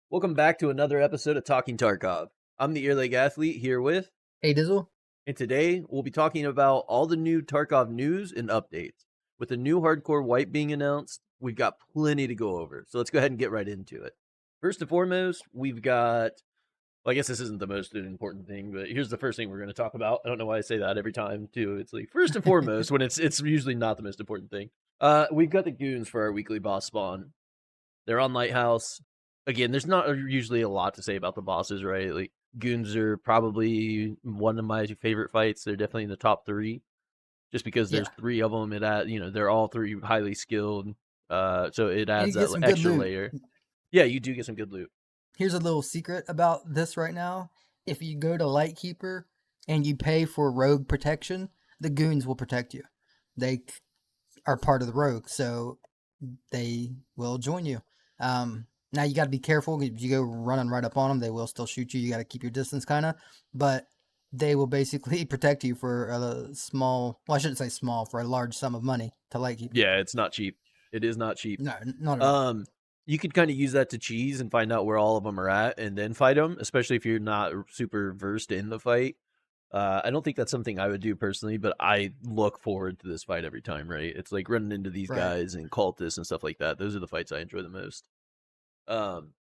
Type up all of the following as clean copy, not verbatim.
Welcome back to another episode of Talking Tarkov. I'm the Ear Lake Athlete here with, Hey Dizzle. and today we'll be talking about all the new Tarkov news and updates. With the new hardcore wipe being announced, we've got plenty to go over. So let's go ahead and get right into it. First and foremost, we've got, well, I guess this isn't the most important thing, but here's the first thing we're going to talk about. I don't know why I say that every time, too. It's like first and foremost when it's usually not the most important thing. We've got the Goons for our weekly boss spawn. They're on Lighthouse. Again, there's not usually a lot to say about the bosses, right? Like Goons are probably one of my favorite fights. They're definitely in the top three, just because Yeah. there's three of them. They're all three highly skilled. So it And adds you get that some good extra loot. layer. Yeah, you do get some good loot. Here's a little secret about this right now. If you go to Lightkeeper and you pay for rogue protection, the goons will protect you. They are part of the rogue, so they will join you. Now you got to be careful. If you go running right up on them, they will still shoot you. You got to keep your distance kind of, but they will basically protect you for a small, well, I shouldn't say small, for a large sum of money to Lightkeeper. Yeah, it's not cheap. It is not cheap. No, not at all. You could kind of use that to cheese and find out where all of them are at and then fight them, especially if you're not super versed in the fight. I don't think that's something I would do personally, but I look forward to this fight every time, right? It's like running into these Right. guys and cultists and stuff like that. Those are the fights I enjoy the most. Um,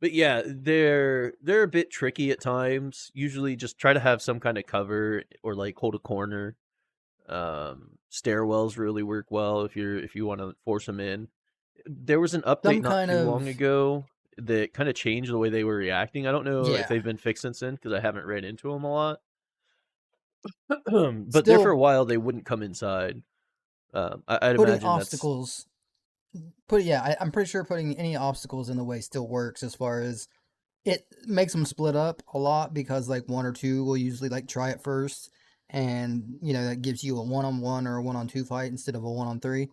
but yeah, they're a bit tricky at times. Usually just try to have some kind of cover or like hold a corner. Stairwells really work well if you want to force them in. There was an update Some not kind too long of, ago that kind of changed the way they were reacting. I don't know if yeah. they've been fixed since then because I haven't ran into them a lot. But there for a Still while they wouldn't come inside. I'd putting imagine that's obstacles, I'm pretty sure putting any obstacles in the way still works, as far as it makes them split up a lot, because like one or two will usually like try it first, and that gives you a one-on-one or a one-on-two fight instead of a one-on-three.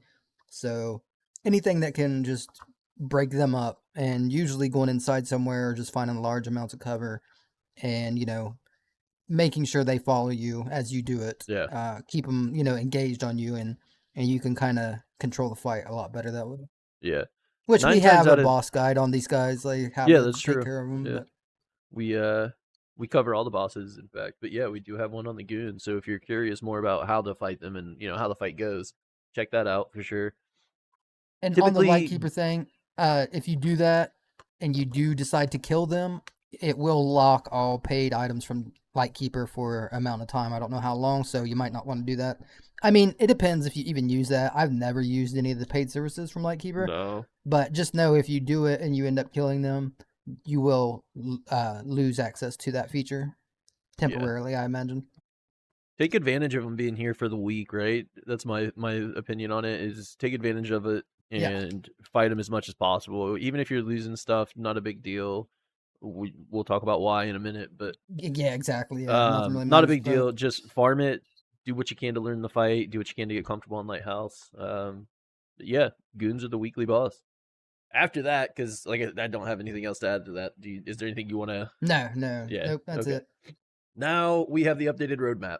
So anything that can just break them up, and usually going inside somewhere or just finding large amounts of cover, and making sure they follow you as you do it. yeah, Keep them, engaged on you, and you can kind of control the fight a lot better that way. yeah. Which we Nine times have a out of boss guide on these guys, like how yeah, to that's take true. care of them. Yeah, But we uh we cover all the bosses, in fact. But yeah, we do have one on the goon. So if you're curious more about how to fight them and how the fight goes, check that out for sure. and on the Typically, Lightkeeper thing, if you do that and you do decide to kill them, it will lock all paid items from Lightkeeper for an amount of time. I don't know how long, so you might not want to do that. I mean, it depends if you even use that. I've never used any of the paid services from Lightkeeper, no, but just know if you do it and you end up killing them, you will lose access to that feature yeah. temporarily, I imagine. Take advantage of them being here for the week, right? That's my opinion on it. Is take advantage of it Yeah. and fight them as much as possible. Even if you're losing stuff, not a big deal. We'll talk about why in a minute, but Yeah, exactly. Yeah, nothing really not a matters big but deal. Just farm it. Do what you can to learn the fight. Do what you can to get comfortable in Lighthouse. But yeah, goons are the weekly boss. After that, because like I don't have anything else to add to that. Is there anything you want to? No, Yeah. nope, that's Okay. it. Now we have the updated roadmap,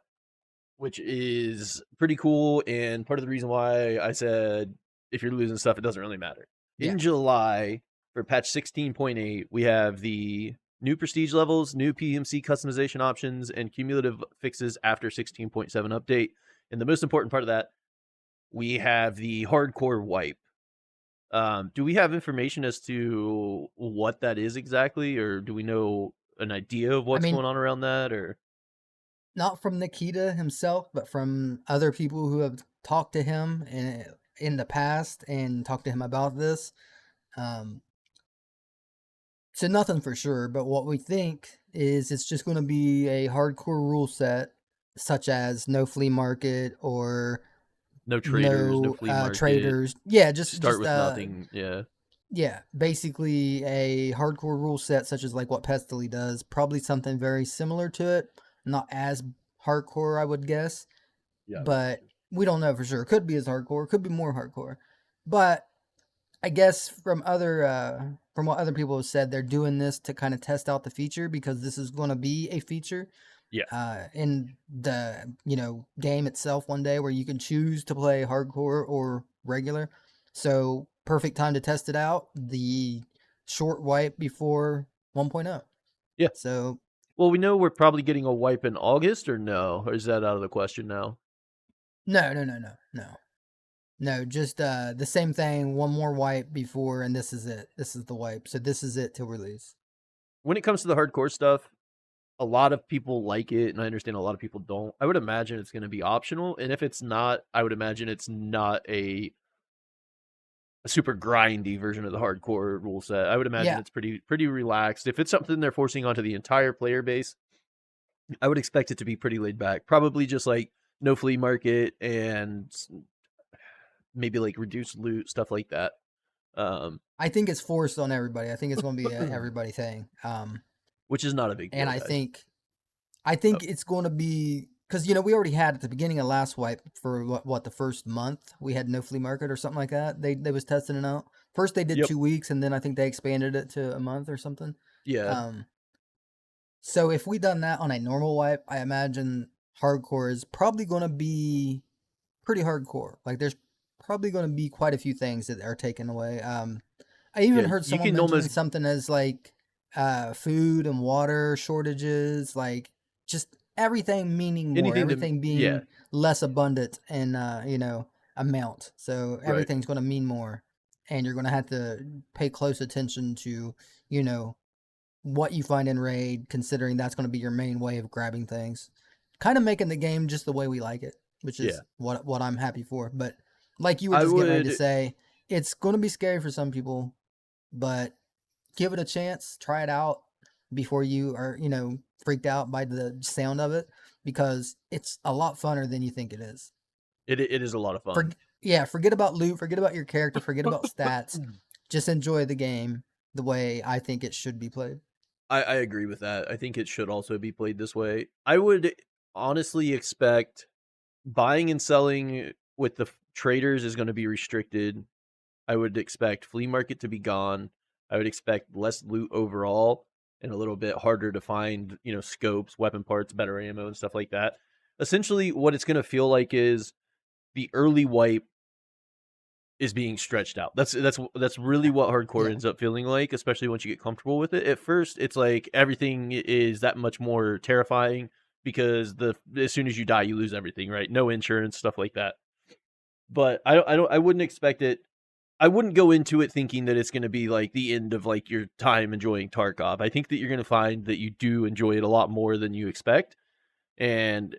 which is pretty cool. And part of the reason why I said if you're losing stuff, it doesn't really matter. Yeah. In July, for patch 16.8, we have the new prestige levels, new PMC customization options, and cumulative fixes after 16.7 update. And the most important part of that, we have the hardcore wipe. Do we have information as to what that is exactly, or do we know an idea of I what's mean, going on around that? Or not from Nikita himself, but from other people who have talked to him in the past and talked to him about this. Um, so nothing for sure, but what we think is it's just going to be a hardcore rule set, such as no flea market or no traders, no no flea market, traders. Yeah, start with nothing. Yeah. yeah, basically a hardcore rule set, such as like what Pestily does. Probably something very similar to it. Not as hardcore, I would guess, Yeah, I would but imagine. we don't know for sure. Could be as hardcore, could be more hardcore. But I guess from what other people have said, they're doing this to kind of test out the feature, because this is going to be a feature Yeah. in the game itself one day, where you can choose to play hardcore or regular. So perfect time to test it out. The short wipe before 1.0. Yeah. So, Well, we know we're probably getting a wipe in August, or no? Or is that out of the question now? no. Just the same thing. One more wipe before, and this is it. This is the wipe. So this is it till release. When it comes to the hardcore stuff, a lot of people like it, and I understand a lot of people don't. I would imagine it's going to be optional, and if it's not, I would imagine it's not a super grindy version of the hardcore rule set. I would imagine Yeah, it's pretty relaxed. If it's something they're forcing onto the entire player base, I would expect it to be pretty laid back. Probably just like no flea market and maybe like reduced loot, stuff like that. Um, I think it's forced on everybody. I think it's going to be a everybody thing. which is not a big And deal, I guys. think it's going to be because we already had at the beginning of last wipe for what the first month we had no flea market or something like that. They was testing it out. First they did Yep. 2 weeks, and then I think they expanded it to a month or something. Yeah. So if we done that on a normal wipe, I imagine hardcore is probably going to be pretty hardcore. Like there's probably going to be quite a few things that are taken away. I even Yeah. heard You someone can mentioning almost something as like food and water shortages, like just everything meaning more, anything to everything yeah, being less abundant in amount. So right. everything's going to mean more, and you're going to have to pay close attention to you know what you find in raid, considering that's going to be your main way of grabbing things. Kind of making the game just the way we like it, which Yeah. is what I'm happy for. But like you were I just getting ready to would say, it's going to be scary for some people, but give it a chance, try it out before you are, freaked out by the sound of it, because it's a lot funner than you think it is. it is a lot of For, fun. yeah, forget about loot, forget about your character, forget about stats. Just enjoy the game the way I think it should be played. I agree with that. I think it should also be played this way. I would honestly expect buying and selling with the traders is going to be restricted. I would expect flea market to be gone. I would expect less loot overall and a little bit harder to find, scopes, weapon parts, better ammo, and stuff like that. Essentially, what it's going to feel like is the early wipe is being stretched out. That's really Yeah. what hardcore Yeah. ends up feeling like, especially once you get comfortable with it. At first, it's like everything is that much more terrifying because as soon as you die, you lose everything, right? No insurance, stuff like that. But I wouldn't expect it. I wouldn't go into it thinking that it's going to be like the end of like your time enjoying Tarkov. I think that you're going to find that you do enjoy it a lot more than you expect, and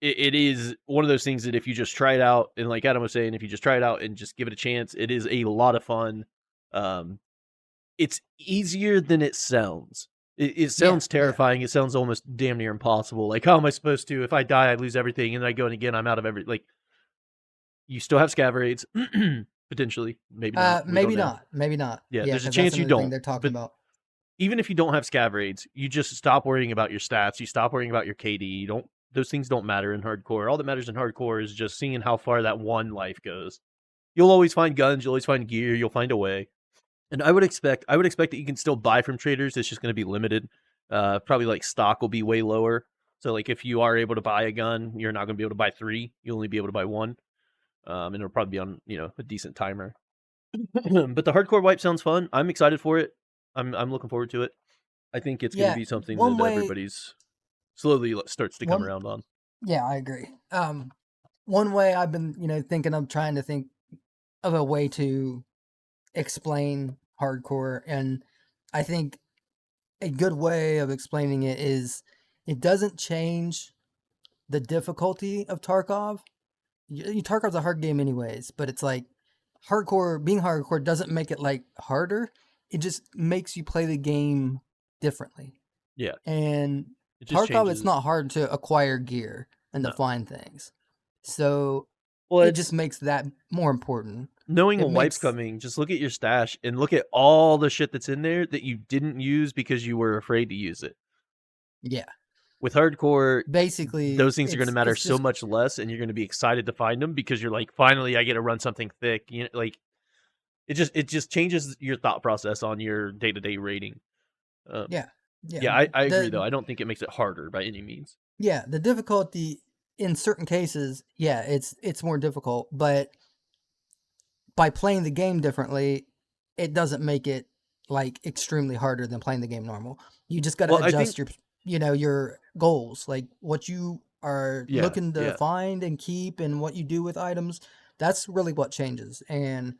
it is one of those things that if you just try it out, and like Adam was saying, if you just try it out and just give it a chance, it is a lot of fun. Um, it's easier than it sounds. It Yeah. sounds Yeah. terrifying. It sounds almost damn near impossible. Like, how am I supposed to? If I die, I lose everything, and then I go in again, I'm out of every. Like, you still have scav raids, potentially, maybe not. We don't Maybe know. not. Maybe not. Yeah, Yeah, there's a because that's chance you another thing don't. they're talking But about. even if you don't have scav raids, you just stop worrying about your stats. You stop worrying about your KD. You don't. Those things don't matter in hardcore. All that matters in hardcore is just seeing how far that one life goes. You'll always find guns. You'll always find gear. You'll find a way. And I would expect that you can still buy from traders. It's just going to be limited. Probably like stock will be way lower. So like if you are able to buy a gun, you're not going to be able to buy 3. You'll only be able to buy 1. And it'll probably be on a decent timer. But the hardcore wipe sounds fun. I'm excited for it. I'm looking forward to it. I think it's going to Yeah, be something one that way, everybody's slowly starts to come one. around on. Yeah, I agree. One way I've been, thinking of trying to think of a way to explain hardcore, and I think a good way of explaining it is it doesn't change the difficulty of Tarkov. Tarkov's a hard game anyways, but it's like being hardcore doesn't make it like harder. It just makes you play the game differently. Yeah, And it just Tarkov, it's changes. not hard to acquire gear and to No, find things. So well, it just it's makes that more important. knowing a It wipe's makes, coming. Just look at your stash and look at all the shit that's in there that you didn't use because you were afraid to use it. yeah, With hardcore, basically those things are going to matter it's so just, much less, and you're going to be excited to find them because you're like, finally, I get to run something thick. Like it just changes your thought process on your day to day rating. Um, yeah, yeah. yeah, I agree though. The I don't think it makes it harder by any means. Yeah, the difficulty in certain cases, yeah, it's more difficult, but by playing the game differently, it doesn't make it like extremely harder than playing the game normal. You just got to Well, I think adjust your, your goals, like what you are yeah, looking to yeah, find and keep and what you do with items. That's really what changes. And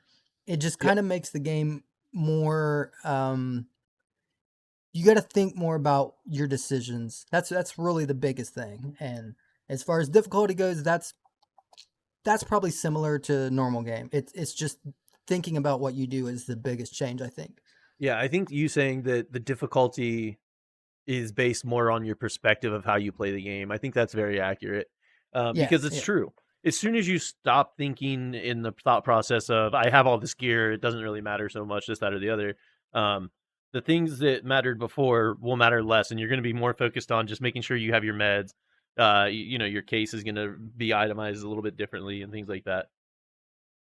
it just yeah, kind of makes the game more, you got to think more about your decisions. That's really the biggest thing. And as far as difficulty goes, that's probably similar to normal game. It's just thinking about what you do is the biggest change, I think. yeah. I think you saying that the difficulty is based more on your perspective of how you play the game. I think that's very accurate, Yeah, because it's yeah, true. As soon as you stop thinking in the thought process of I have all this gear, it doesn't really matter so much, this, that, or the other. Um, the things that mattered before will matter less, and you're going to be more focused on just making sure you have your meds. Your case is going to be itemized a little bit differently and things like that.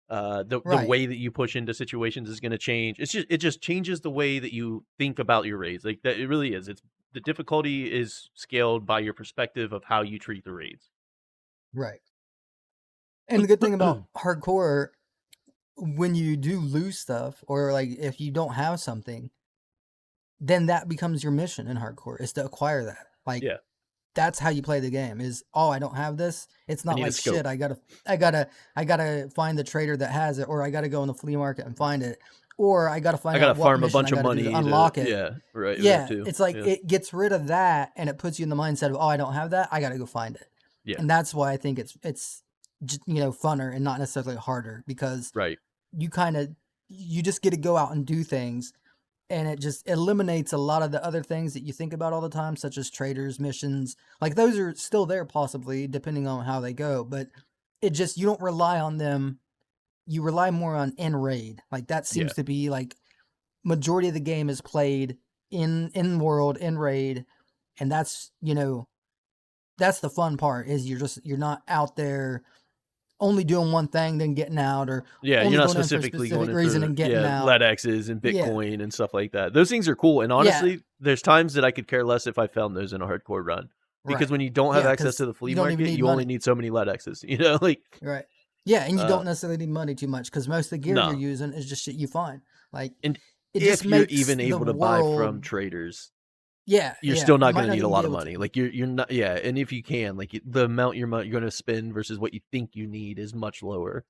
The right, way that you push into situations is going to change. It just changes the way that you think about your raids. Like that, it really is. It's the difficulty is scaled by your perspective of how you treat the raids. right. And the good thing about hardcore, when you do lose stuff or like if you don't have something, then that becomes your mission in hardcore is to acquire that. Like Yeah, that's how you play the game is, oh, I don't have this. It's I not need a like shit. scope. I gotta find the trader that has it, or I gotta go in the flea market and find it, or I gotta I find gotta out what farm a mission I bunch of gotta do to money to unlock it. right there Yeah, too. it's like Yeah, it gets rid of that and it puts you in the mindset of, oh, I don't have that. I gotta go find it. yeah, And that's why I think it's funner and not necessarily harder because right. you kind of you just get to go out and do things, and it just eliminates a lot of the other things that you think about all the time, such as traders, missions. Like those are still there possibly, depending on how they go, but it just you don't rely on them. You rely more on in raid. Like that Yeah, seems to be like majority of the game is played in world, in raid, and that's the fun part is you're not out there only doing one thing then getting out, or yeah. You're only not going in for a specifically going specific in reason for and getting out. lead X's and Yeah, Bitcoin and stuff like that. Those things are cool, and yeah, honestly, there's times that I could care less if I found those in a hardcore run. Because right. when you don't have Yeah, access because to the flea you don't even market, need you only money. need so many lead X's. Like Right. Yeah, and you uh don't necessarily need money too much because most of the gear you're no. using is just shit you find. Like And it just if you're makes even the able to buy from world. traders, Yeah, you're yeah. still You not might going to not need a even be lot of able money. to. Like you're not, yeah. And if you can, like the amount you're going to spend versus what you think you need is much lower.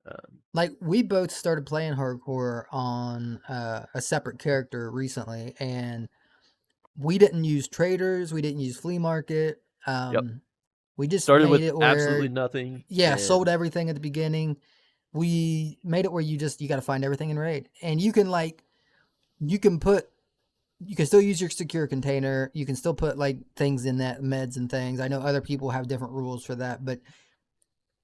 Um, Like we both started playing hardcore on a separate character recently, and we didn't use traders, we didn't use flea market. yep. We just Started made with it absolutely where, nothing, yeah, sold and everything at the beginning. We made it where you got to find everything in raid, and you can you can put you can still use your secure container. You can still put like things in that, meds and things. I know other people have different rules for that, but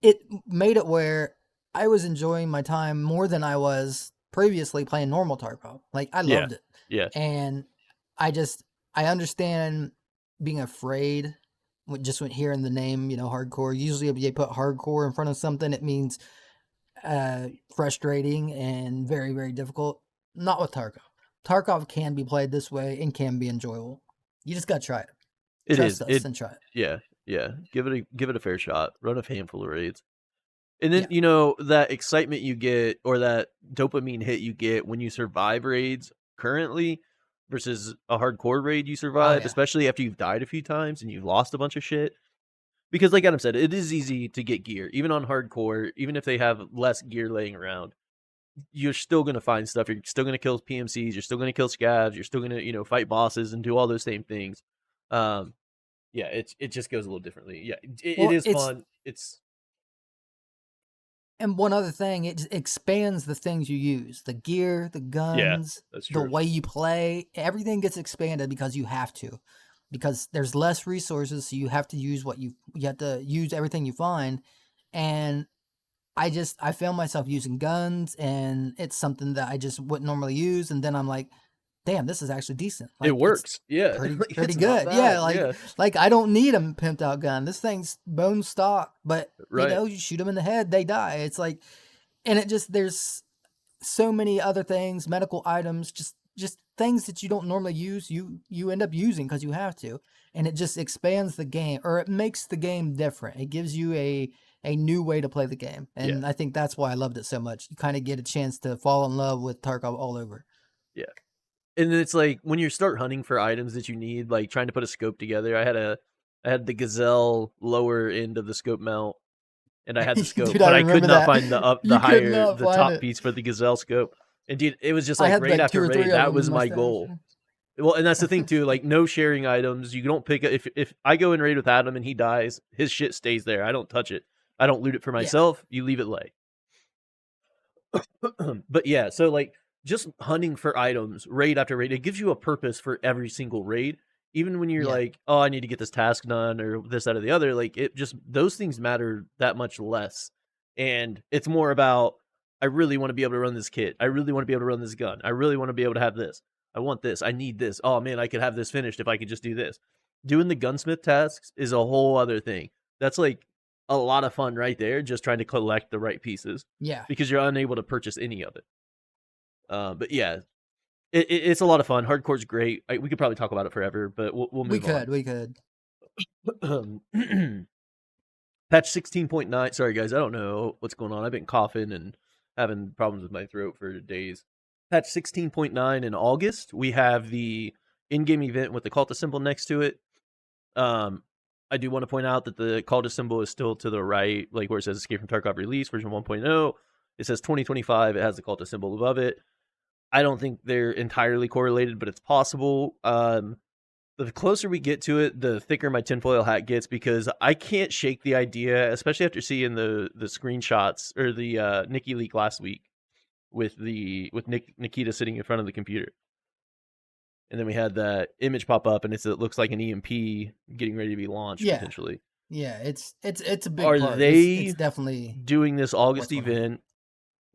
it made it where I was enjoying my time more than I was previously playing normal Tarkov. Like I yeah, loved it. yeah, And I just I understand being afraid just when hearing the name, hardcore. Usually if they put hardcore in front of something, it means frustrating and very, very difficult. Not with Tarkov. Tarkov can be played this way and can be enjoyable. You just gotta try it. it Trust is. us and try it. Yeah, yeah. Give it a fair shot. Run a handful of raids. And then, Yeah. that excitement you get or that dopamine hit you get when you survive raids currently versus a hardcore raid you Oh survive, yeah. especially after you've died a few times and you've lost a bunch of shit. Because, like Adam said, it is easy to get gear, even on hardcore, even if they have less gear laying around. You're still going to find stuff. You're still going to kill PMCs. You're still going to kill scavs. You're still going to, fight bosses and do all those same things. Um, yeah, it just goes a little differently. Yeah, it Well, is fun. It's and one other thing, it just expands the things you use, the gear, the yeah, guns, that's the true. way you play. Everything gets expanded because you have to, because there's less resources, so you have to use you have to use everything you find. And I found myself using guns, and it's something that I just wouldn't normally use, and then I'm like, damn, this is actually decent. It Like it's works. Yeah, pretty like pretty it's not good. Yeah, bad. Yeah, like I don't need a pimped out gun. This thing's bone stock, but right. you shoot them in the head, they die. It's like, and it just there's so many other things, medical items, just things that you don't normally use. You end up using because you have to, and it just expands the game, or it makes the game different. It gives you a new way to play the game, Yeah, and I think that's why I loved it so much. You kind of get a chance to fall in love with Tarkov all over. yeah. And then it's like when you start hunting for items that you need, like trying to put a scope together. I had the Gazelle lower end of the scope mount, and I had the scope, Dude, I but I could remember not that. find You could not the find top it. piece for the Gazelle scope. And dude, it was just I like had raid like 2 after or 3 raid. of That them in was my my stash. goal. Well, and that's the thing too. Like no sharing items. You don't pick if I go and raid with Adam and he dies, his shit stays there. I don't touch it. I don't loot it for Yeah. myself. You leave it lay. But yeah, so like just hunting for items raid after raid, it gives you a purpose for every single raid. Even when you're Yeah. like, oh, I need to get this task done or this, that, or the other, like it just those things matter that much less. And it's more about I really want to be able to run this kit. I really want to be able to run this gun. I really want to be able to have this. I want this. I need this. Oh man, I could have this finished if I could just do this. Doing the gunsmith tasks is a whole other thing. That's like a lot of fun right there, just trying to collect the right pieces Yeah. because you're unable to purchase any of it. But yeah, it's a lot of fun. Hardcore's great. We could probably talk about it forever, but we'll We move on. could. Patch 16.9. Sorry, guys. I don't know what's going on. I've been coughing and having problems with my throat for days. Patch 16.9 in August. We have the in-game event with the cultist symbol next to it. I do want to point out that the cultist symbol is still to the right, like where it says Escape from Tarkov Release version 1.0. It says 2025. It has the cultist symbol above it. I don't think they're entirely correlated, but it's possible. The closer we get to it, the thicker my tinfoil hat gets because I can't shake the idea, especially after seeing the screenshots or the Nikki leak last week with Nikita sitting in front of the computer. And then we had that image pop up, and it looks like an EMP getting ready to be launched potentially. Yeah, it's a big Are part. they It's definitely doing this August what's going on. event?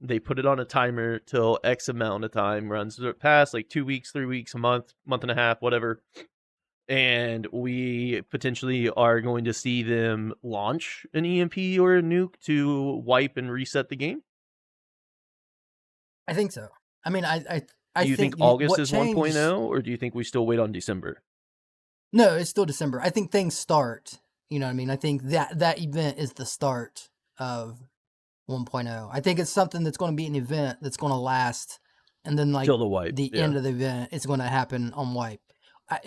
They put it on a timer till X amount of time runs past, like 2 weeks, 3 weeks, a month, month and a half, whatever. And we potentially are going to see them launch an EMP or a nuke to wipe and reset the game. I think so. I mean, I Do you think August is 1.0, or do you think we still wait on December? No, it's still December. I think things start. You know what I mean? I think that event is the start of 1.0. I think it's something that's going to be an event that's going to last, and then like Till the wipe, the yeah. end of the event is going to happen on wipe.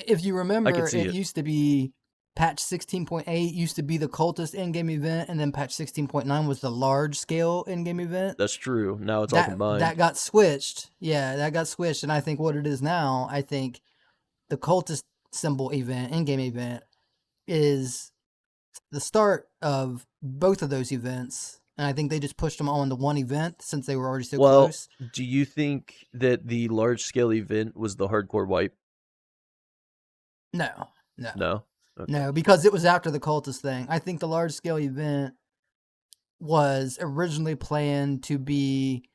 If you remember, see it it. used to be patch 16.8 used to be the cultist in-game event, and then patch 16.9 was the large scale in-game event. That's true. Now it's all combined. That got switched. Yeah, that got switched, and I think what it is now, I think the cultist symbol event, in-game event, is the start of both of those events. And I think they just pushed them all into one event since they were already so close. Do you think that the large scale event was the hardcore wipe? No. Okay. No, because it was after the cultist thing. I think the large scale event was originally planned to be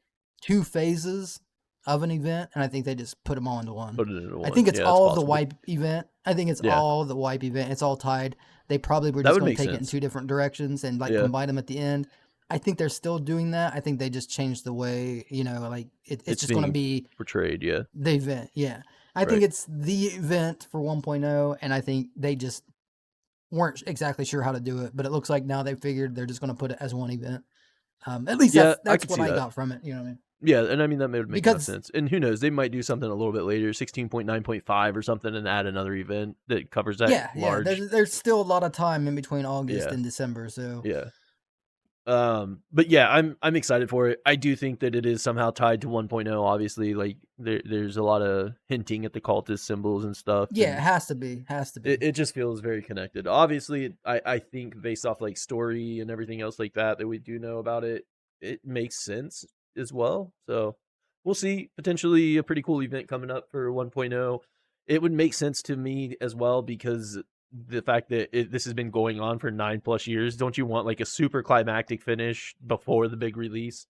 2 phases of an event, and I think they just put them all into one. Put it into one. I think it's Yeah, all that's the wipe event. I think it's all the wipe event. It's all tied. They probably were That just would going make to take it in sense. 2 different directions and like combine them at the end. I think they're still doing that. I think they just changed the way, you know, like it's just going to be portrayed, the event. Yeah. I think it's the event for 1.0, and I think they just weren't exactly sure how to do it, but it looks like now they figured they're just going to put it as one event. At least that's what I got from it. You know what I mean? Yeah, and I mean that would make enough sense. And who knows, they might do something a little bit later, 16.9.5 or something, and add another event that covers that large. Yeah. There's still a lot of time in between August and December, so yeah. But yeah, I'm excited for it. I do think that it is somehow tied to 1.0. Obviously, like there's a lot of hinting at the cultist symbols and stuff. Yeah, and it has to be. It just feels very connected. Obviously, I think based off like story and everything else like that we do know about it, it makes sense as well. So we'll see. Potentially a pretty cool event coming up for 1.0. It would make sense to me as well because the fact that this has been going on for 9+ years. Don't you want like a super climactic finish before the big release?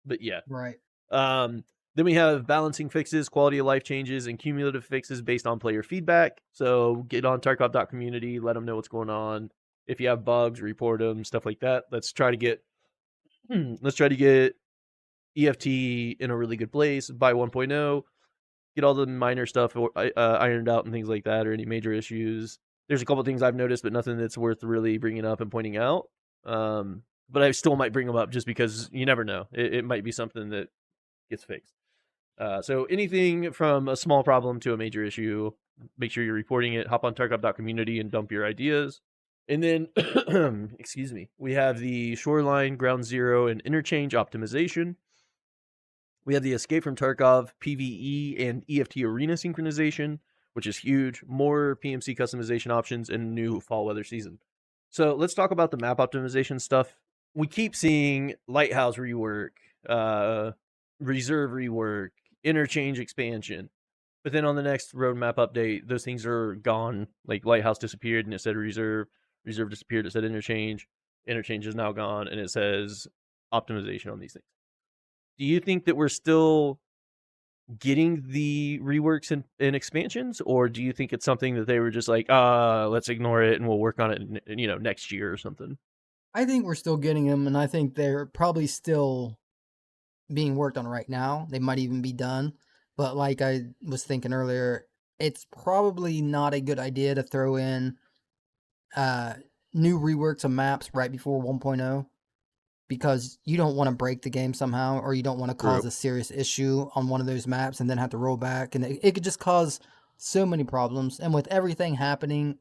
But yeah. Right. Then we have balancing fixes, quality of life changes, and cumulative fixes based on player feedback. So get on Tarkov.community, let them know what's going on. If you have bugs, report them, stuff like that. Let's try to get EFT in a really good place by 1.0. Get all the minor stuff ironed out and things like that, or any major issues. There's a couple things I've noticed, but nothing that's worth really bringing up and pointing out. But I still might bring them up just because you never know. It might be something that gets fixed. So anything from a small problem to a major issue, make sure you're reporting it. Hop on Tarkov.community and dump your ideas. And then, excuse me, we have the shoreline, ground zero, and interchange optimization. We have the Escape from Tarkov, PVE, and Eft Arena Synchronization, which is huge. More PMC customization options and new fall weather season. So let's talk about the map optimization stuff. We keep seeing Lighthouse rework, Reserve rework, Interchange expansion. But then on the next roadmap update, those things are gone. Like Lighthouse disappeared and it said Reserve. Reserve disappeared, it said Interchange. Interchange is now gone and it says optimization on these things. Do you think that we're still getting the reworks and expansions, or do you think it's something that they were just like, let's ignore it and we'll work on it, next year or something? I think we're still getting them, and I think they're probably still being worked on right now. They might even be done. But like I was thinking earlier, it's probably not a good idea to throw in new reworks of maps right before 1.0 because you don't want to break the game somehow, or you don't want to cause a serious issue on one of those maps and then have to roll back. And it could just cause so many problems. And with everything happening,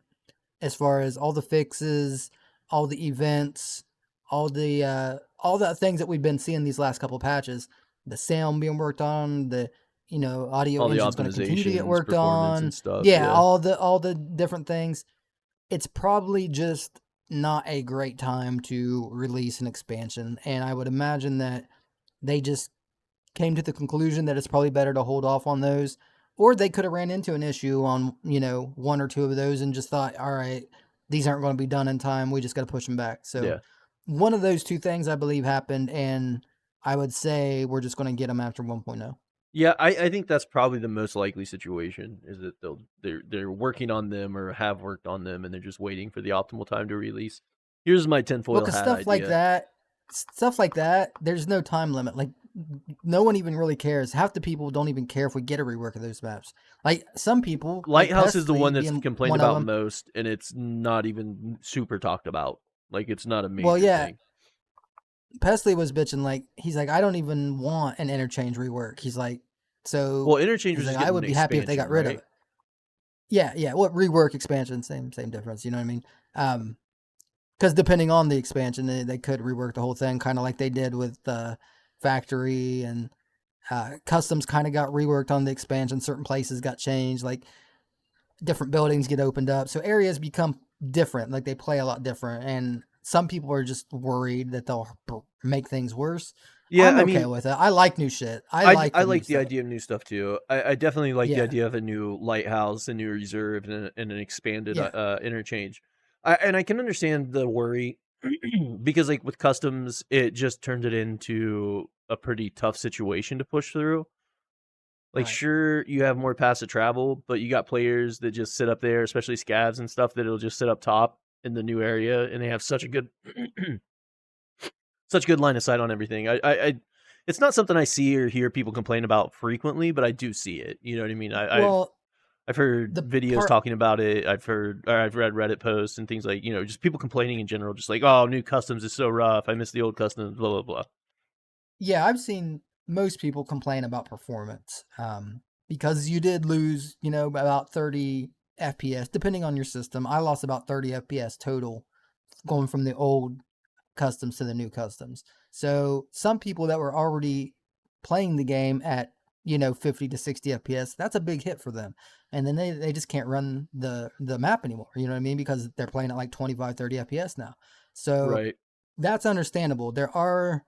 as far as all the fixes, all the events, all the things that we've been seeing these last couple patches, the sound being worked on, the audio All the engine's going to continue to get optimizations, worked performance on. and stuff. Yeah, all the different things. It's probably just not a great time to release an expansion, and I would imagine that they just came to the conclusion that it's probably better to hold off on those, or they could have ran into an issue on one or two of those and just thought, all right, these aren't going to be done in time, we just got to push them back. So Yeah. one of those two things I believe happened, and I would say we're just going to get them after 1.0. Yeah, I think that's probably the most likely situation, is that they're working on them or have worked on them and they're just waiting for the optimal time to release. Here's my Well, tinfoil because hat stuff like that, there's no time limit. Like, no one even really cares. Half the people don't even care if we get a rework of those maps. Like, some people, like Lighthouse is the Pestly one that's being complained one of about them. most, and it's not even super talked about. Like, it's not a Well, major yeah, thing. Pestly was bitching, like, he's like, I don't even want an interchange rework. He's like, Well, so Interchange he's was like, just I getting would an be happy if they expansion, got rid of right? it. Yeah. What rework expansion? Same difference. You know what I mean? Because depending on the expansion, they could rework the whole thing, kind of like they did with Factory, and customs kind of got reworked on the expansion. Certain places got changed, like different buildings get opened up, so areas become different. Like, they play a lot different, and some people are just worried that they'll make things worse. Yeah, I'm I okay mean, with it. I like new shit. I like I the new like the stuff. idea of new stuff too. I definitely like the Yeah, idea of a new lighthouse, a new reserve, and an expanded yeah, interchange. And I can understand the worry because, like, with customs, it just turned it into a pretty tough situation to push through. Like, right. sure, you have more paths to travel, but you got players that just sit up there, especially scavs and stuff, that'll just sit up top in the new area, and they have such a good such good line of sight on everything. It's not something I see or hear people complain about frequently, but I do see it. You know what I mean? Well, I've heard the videos part, talking about it. I've read Reddit posts and things like, just people complaining in general, just like, oh, new customs is so rough. I miss the old customs. Blah blah blah. yeah, I've seen most people complain about performance, because you did lose, about 30 FPS, depending on your system. I lost about 30 FPS total going from the old customs to the new customs. So some people that were already playing the game at 50 to 60 FPS, that's a big hit for them. And then they just can't run the map anymore, you know what I mean? Because they're playing at like 25, 30 FPS now. So Right. that's understandable. There are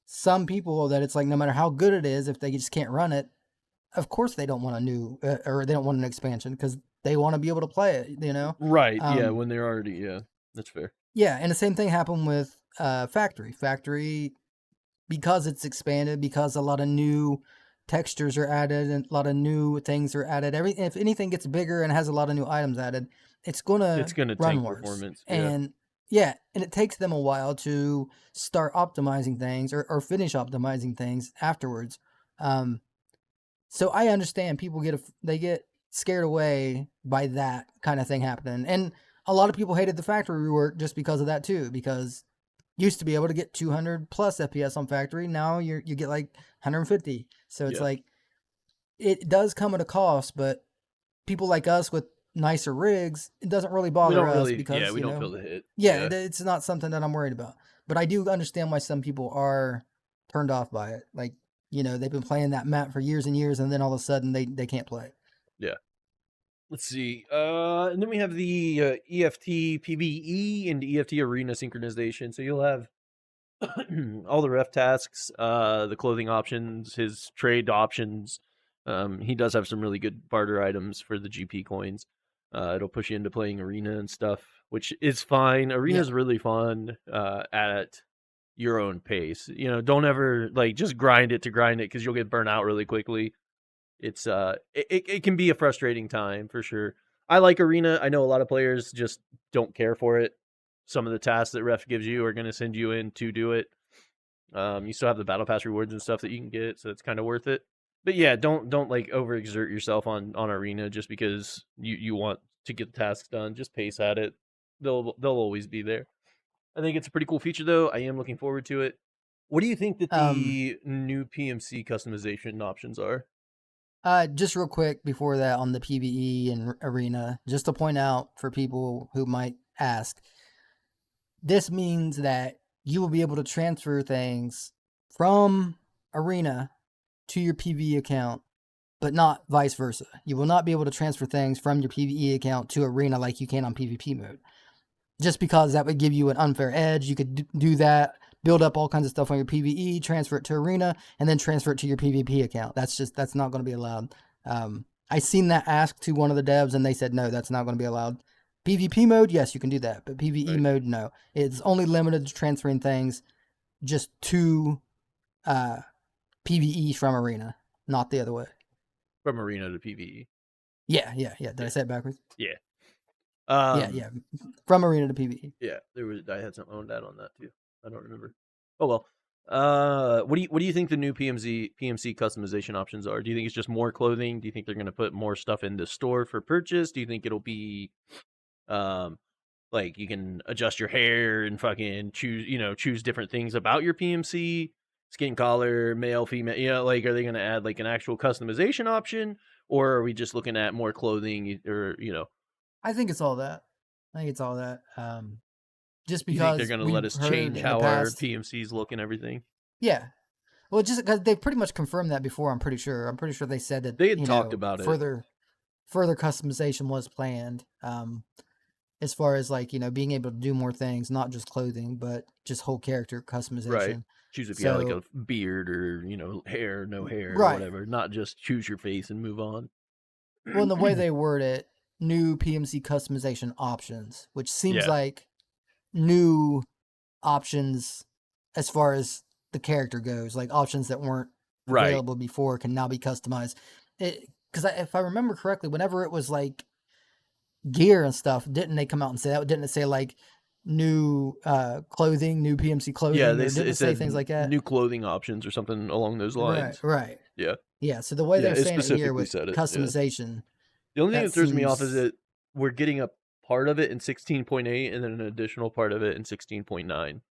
some people that it's like, no matter how good it is, if they just can't run it, of course they don't want a new or they don't want an expansion because they want to be able to play it. Right. Yeah. Um, When they're already, yeah, that's fair. yeah, and the same thing happened with Factory, because it's expanded, because a lot of new textures are added and a lot of new things are added. If anything gets bigger and has a lot of new items added, it's It's gonna gonna run tank worse. performance. Yeah. And yeah, and it takes them a while to start optimizing things or finish optimizing things afterwards. Um, so I understand people they get scared away by that kind of thing happening, and a lot of people hated the factory rework just because of that too. Because used to be able to get 200 plus FPS on factory, now you get like 150. So it's Yeah. like it does come at a cost, but people like us with nicer rigs, it doesn't really We bother don't us really, yeah, because, we don't feel the hit. yeah, it's not something that I'm worried about. But I do understand why some people are turned off by it. Like, they've been playing that map for years and years, and then all of a sudden they can't play. Yeah. Let's see. And then we have the Eft PVE and Eft Arena Synchronization. So you'll have all the ref tasks, the clothing options, his trade options. He does have some really good barter items for the GP coins. It'll push you into playing arena and stuff, which is fine. Arena is really fun at your own pace. Don't ever just grind it to grind it because you'll get burnt out really quickly. It's it can be a frustrating time for sure. I like arena. I know a lot of players just don't care for it. Some of the tasks that ref gives you are going to send you in to do it. You still have the battle pass rewards and stuff that you can get, so it's kind of worth it. But yeah, don't overexert yourself on arena just because you want to get the tasks done. Just pace at it. They'll always be there. I think it's a pretty cool feature though. I am looking forward to it. What do you think that the new PMC customization options are? Just real quick before that on the PVE and arena, just to point out for people who might ask, this means that you will be able to transfer things from arena to your PVE account, but not vice versa. You will not be able to transfer things from your PVE account to arena like you can on PvP mode. Just because that would give you an unfair edge. You could do that, build up all kinds of stuff on your PVE, transfer it to arena, and then transfer it to your PvP account. That's not going to be allowed. I seen that asked to one of the devs, and they said no, that's not going to be allowed. PvP mode, yes, you can do that, but PvE mode, no. It's only limited to transferring things just to PvE from arena, not the other way. From arena to PvE. Yeah. Did I say it backwards? Yeah. Yeah. From arena to PvE. Yeah, I had some owned that on that too. I don't remember. Oh well. What do you think the new PMC customization options are? Do you think it's just more clothing? Do you think they're going to put more stuff in the store for purchase? Do you think it'll be like you can adjust your hair and fucking choose different things about your PMC, skin color, male, female, like are they going to add like an actual customization option, or are we just looking at more clothing, or I think it's all that. Just because you think they're going to let us change how our PMCs look and everything? Yeah. Well, just because they pretty much confirmed that before, I'm pretty sure they said that they had talked about it. Further customization was planned. As far as like, being able to do more things, not just clothing, but just whole character customization. Right. Choose if you have like a beard or, hair, no hair, or whatever. Not just choose your face and move on. Well, in the way they word it, new PMC customization options, which seems like new options as far as the character goes, like options that weren't available before can now be customized. Because if I remember correctly, whenever it was like gear and stuff, didn't they come out and say that? Didn't it say like new clothing, new PMC clothing? Yeah, didn't say things like that. New clothing options or something along those lines. Right. Yeah. So the way they're saying it here with customization. The only thing that throws me off is that we're getting a part of it in 16.8 and then an additional part of it in 16.9.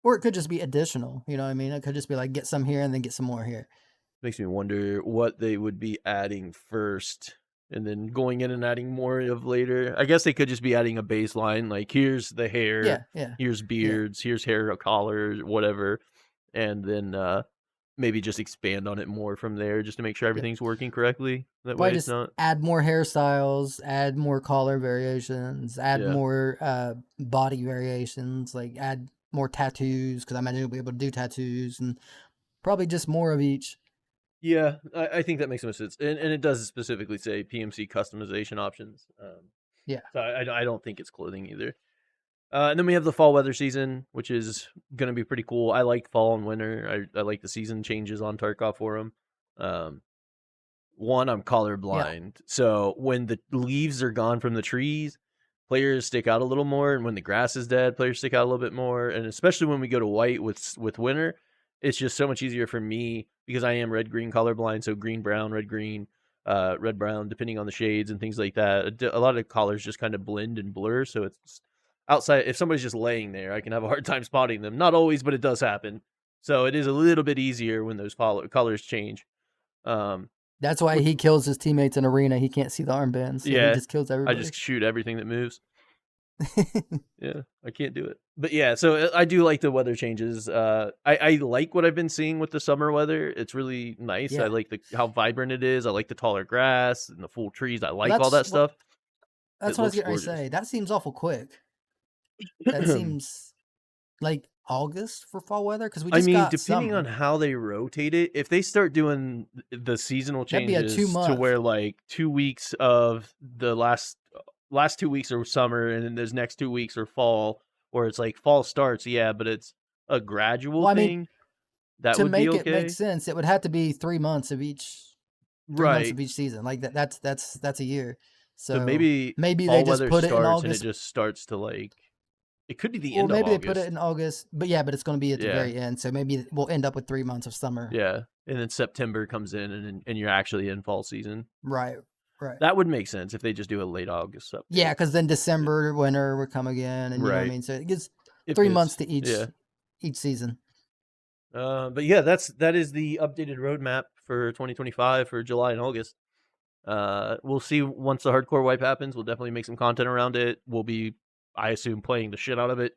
Or it could just be additional, you know what I mean? It could just be like get some here and then get some more here. Makes me wonder what they would be adding first and then going in and adding more of later. I guess they could just be adding a baseline, like here's the hair, here's beards, here's hair collars, whatever, and then maybe just expand on it more from there just to make sure everything's working correctly. That way it's not... add more hairstyles, add more collar variations, add more body variations, like add more tattoos, because I imagine you'll be able to do tattoos, and probably just more of each. Yeah, I think that makes some sense. And it does specifically say PMC customization options. So I don't think it's clothing either. And then we have the fall weather season, which is going to be pretty cool. I like fall and winter. I like the season changes on Tarkov for them. One, I'm colorblind. So when the leaves are gone from the trees, players stick out a little more. And when the grass is dead, players stick out a little bit more. And especially when we go to white with winter, it's just so much easier for me because I am red-green colorblind. So green-brown, red-green, red-brown, depending on the shades and things like that. A lot of colors just kind of blend and blur. So it's... outside, if somebody's just laying there, I can have a hard time spotting them. Not always, but it does happen. So it is a little bit easier when those colors change. That's why he kills his teammates in arena. He can't see the armbands, so he just kills I everybody. just shoot everything that moves. Yeah, I can't do it. But yeah, so I do like the weather changes. I like what I've been seeing with the summer weather. It's really nice. Yeah. I like how vibrant it is. I like the taller grass and the full trees. I like Well, all that stuff. That's It what I was looks getting ready to gorgeous. say. That seems awful quick. That seems like August for fall weather because we I just mean, got depending summer. on how they rotate it, if they start doing the seasonal That'd be a changes 2-month. to where like 2 weeks of the last 2 weeks are summer and then those next 2 weeks are fall, or it's like fall starts, yeah, but it's a gradual Well, I mean, thing, that to would be make it make okay. sense, it would have to be 3 months of each 3 months Right. of each season. Like that's a year. So So maybe maybe they fall just weather put it in starts and it August, just starts to like it could be the or end of maybe they put it August. in August. But yeah, but it's going to be at the Yeah. very end. So maybe we'll end up with 3 months of summer. Yeah. And then September comes in and you're actually in fall season. Right. Right. That would make sense if they just do a late August update. Yeah, because then December, winter would come again, and you know what I Right. mean. So it gives It 3 fits. months to each Yeah. season. But yeah, that is the updated roadmap for 2025 for July and August. We'll see once the hardcore wipe happens. We'll definitely make some content around it. We'll be, I assume, playing the shit out of it.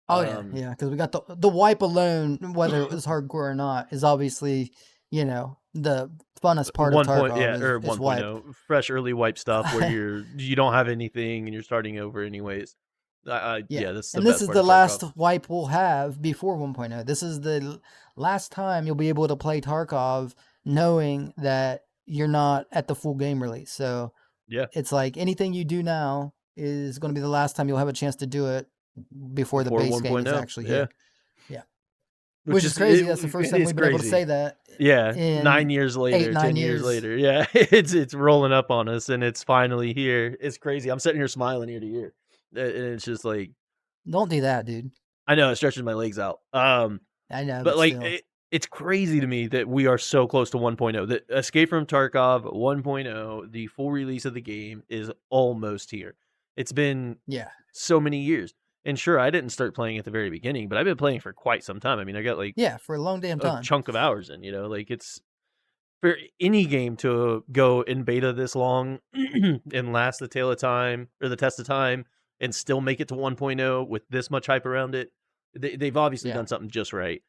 Oh yeah, because we got the wipe alone, whether it was hardcore or not, is obviously the funnest part of 1 point, yeah, Tarkov or is wipe. 1.0 fresh early wipe stuff where you don't have anything and you're starting over anyways. Yeah, that's the and this best is part the of last Tarkov. wipe we'll have before 1.0. This is the last time you'll be able to play Tarkov knowing that you're not at the full game release. So Yeah, it's like anything you do now is going to be the last time you'll have a chance to do it before the base game is 1.0. actually Yeah. here. Yeah. Which is is crazy. That's the first time we've been able to say that. Yeah, In 9 years later, 8-9 10 years later. Yeah, it's rolling up on us and it's finally here. It's crazy. I'm sitting here smiling ear to ear. And it's just like, Don't do that, dude. I know it stretches my legs out. I know, But but like still. it's crazy to me that we are so close to 1.0. That Escape from Tarkov 1.0, the full release of the game, is almost here. It's been so many years. And sure, I didn't start playing at the very beginning, but I've been playing for quite some time. I mean, I got like for a long damn a time. chunk of hours in, like it's for any game to go in beta this long and last the tail of time or the test of time and still make it to 1.0 with this much hype around it. They've obviously done something just right.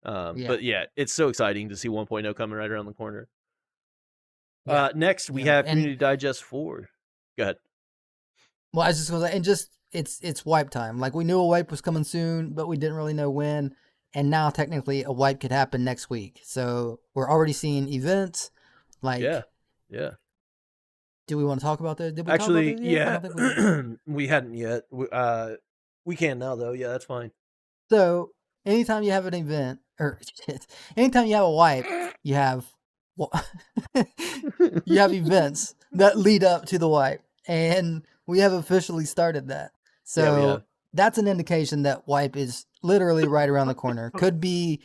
But yeah, it's so exciting to see 1.0 coming right around the corner. Next, we have Community Digest 4. Go ahead. Well, I was just going to say, and just it's wipe time. Like we knew a wipe was coming soon, but we didn't really know when. And now technically a wipe could happen next week. So we're already seeing events. Like yeah. Do we want to talk about that? Did we Actually, talk about that yet? yeah, I don't think we did. we hadn't yet. We can now though. Yeah, that's fine. So anytime you have an event, or anytime you have a wipe, you have you have events that lead up to the wipe, and we have officially started that. So that's an indication that wipe is literally right around the corner. Could be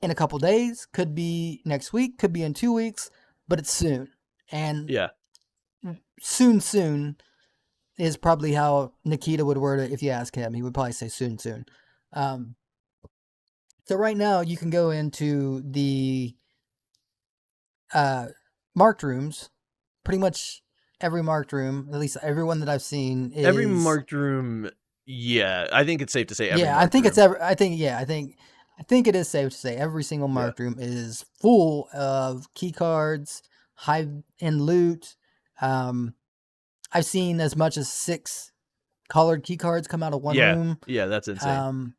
in a couple days, could be next week, could be in 2 weeks, but it's soon. And soon is probably how Nikita would word it if you ask him. He would probably say soon. So right now you can go into the marked rooms. Pretty much every marked room, at least everyone that I've seen, is every marked room. Yeah, I think it's safe to say every. Yeah, I think it's every. I think it is safe to say every single marked room is full of key cards, high end loot. I've seen as much as 6 colored key cards come out of one room. Yeah, that's insane.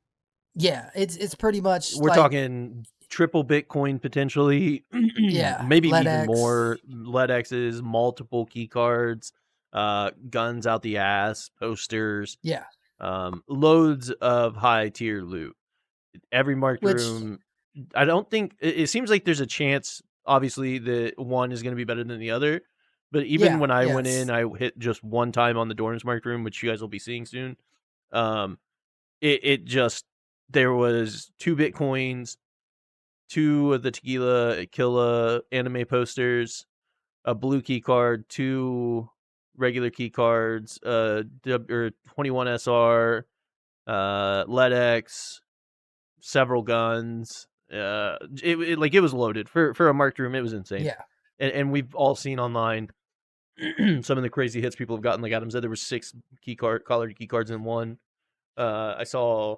Yeah, it's pretty much. We're talking triple Bitcoin potentially. Maybe even more. LEDXs, multiple key cards, guns out the ass, posters. Yeah. Loads of high tier loot. Every marked room. I don't think it seems like there's a chance. Obviously, that one is going to be better than the other. But even when I went in, I hit just one time on the Dorn's marked room, which you guys will be seeing soon. It just, there was 2 Bitcoins, 2 of the Tequila Killa anime posters, a blue key card, 2 regular key cards, or 21 SR, LEDX, several guns. It was loaded for a marked room. It was insane. Yeah. and we've all seen online some of the crazy hits people have gotten. Like Adam said, there were 6 collared key cards in one. I saw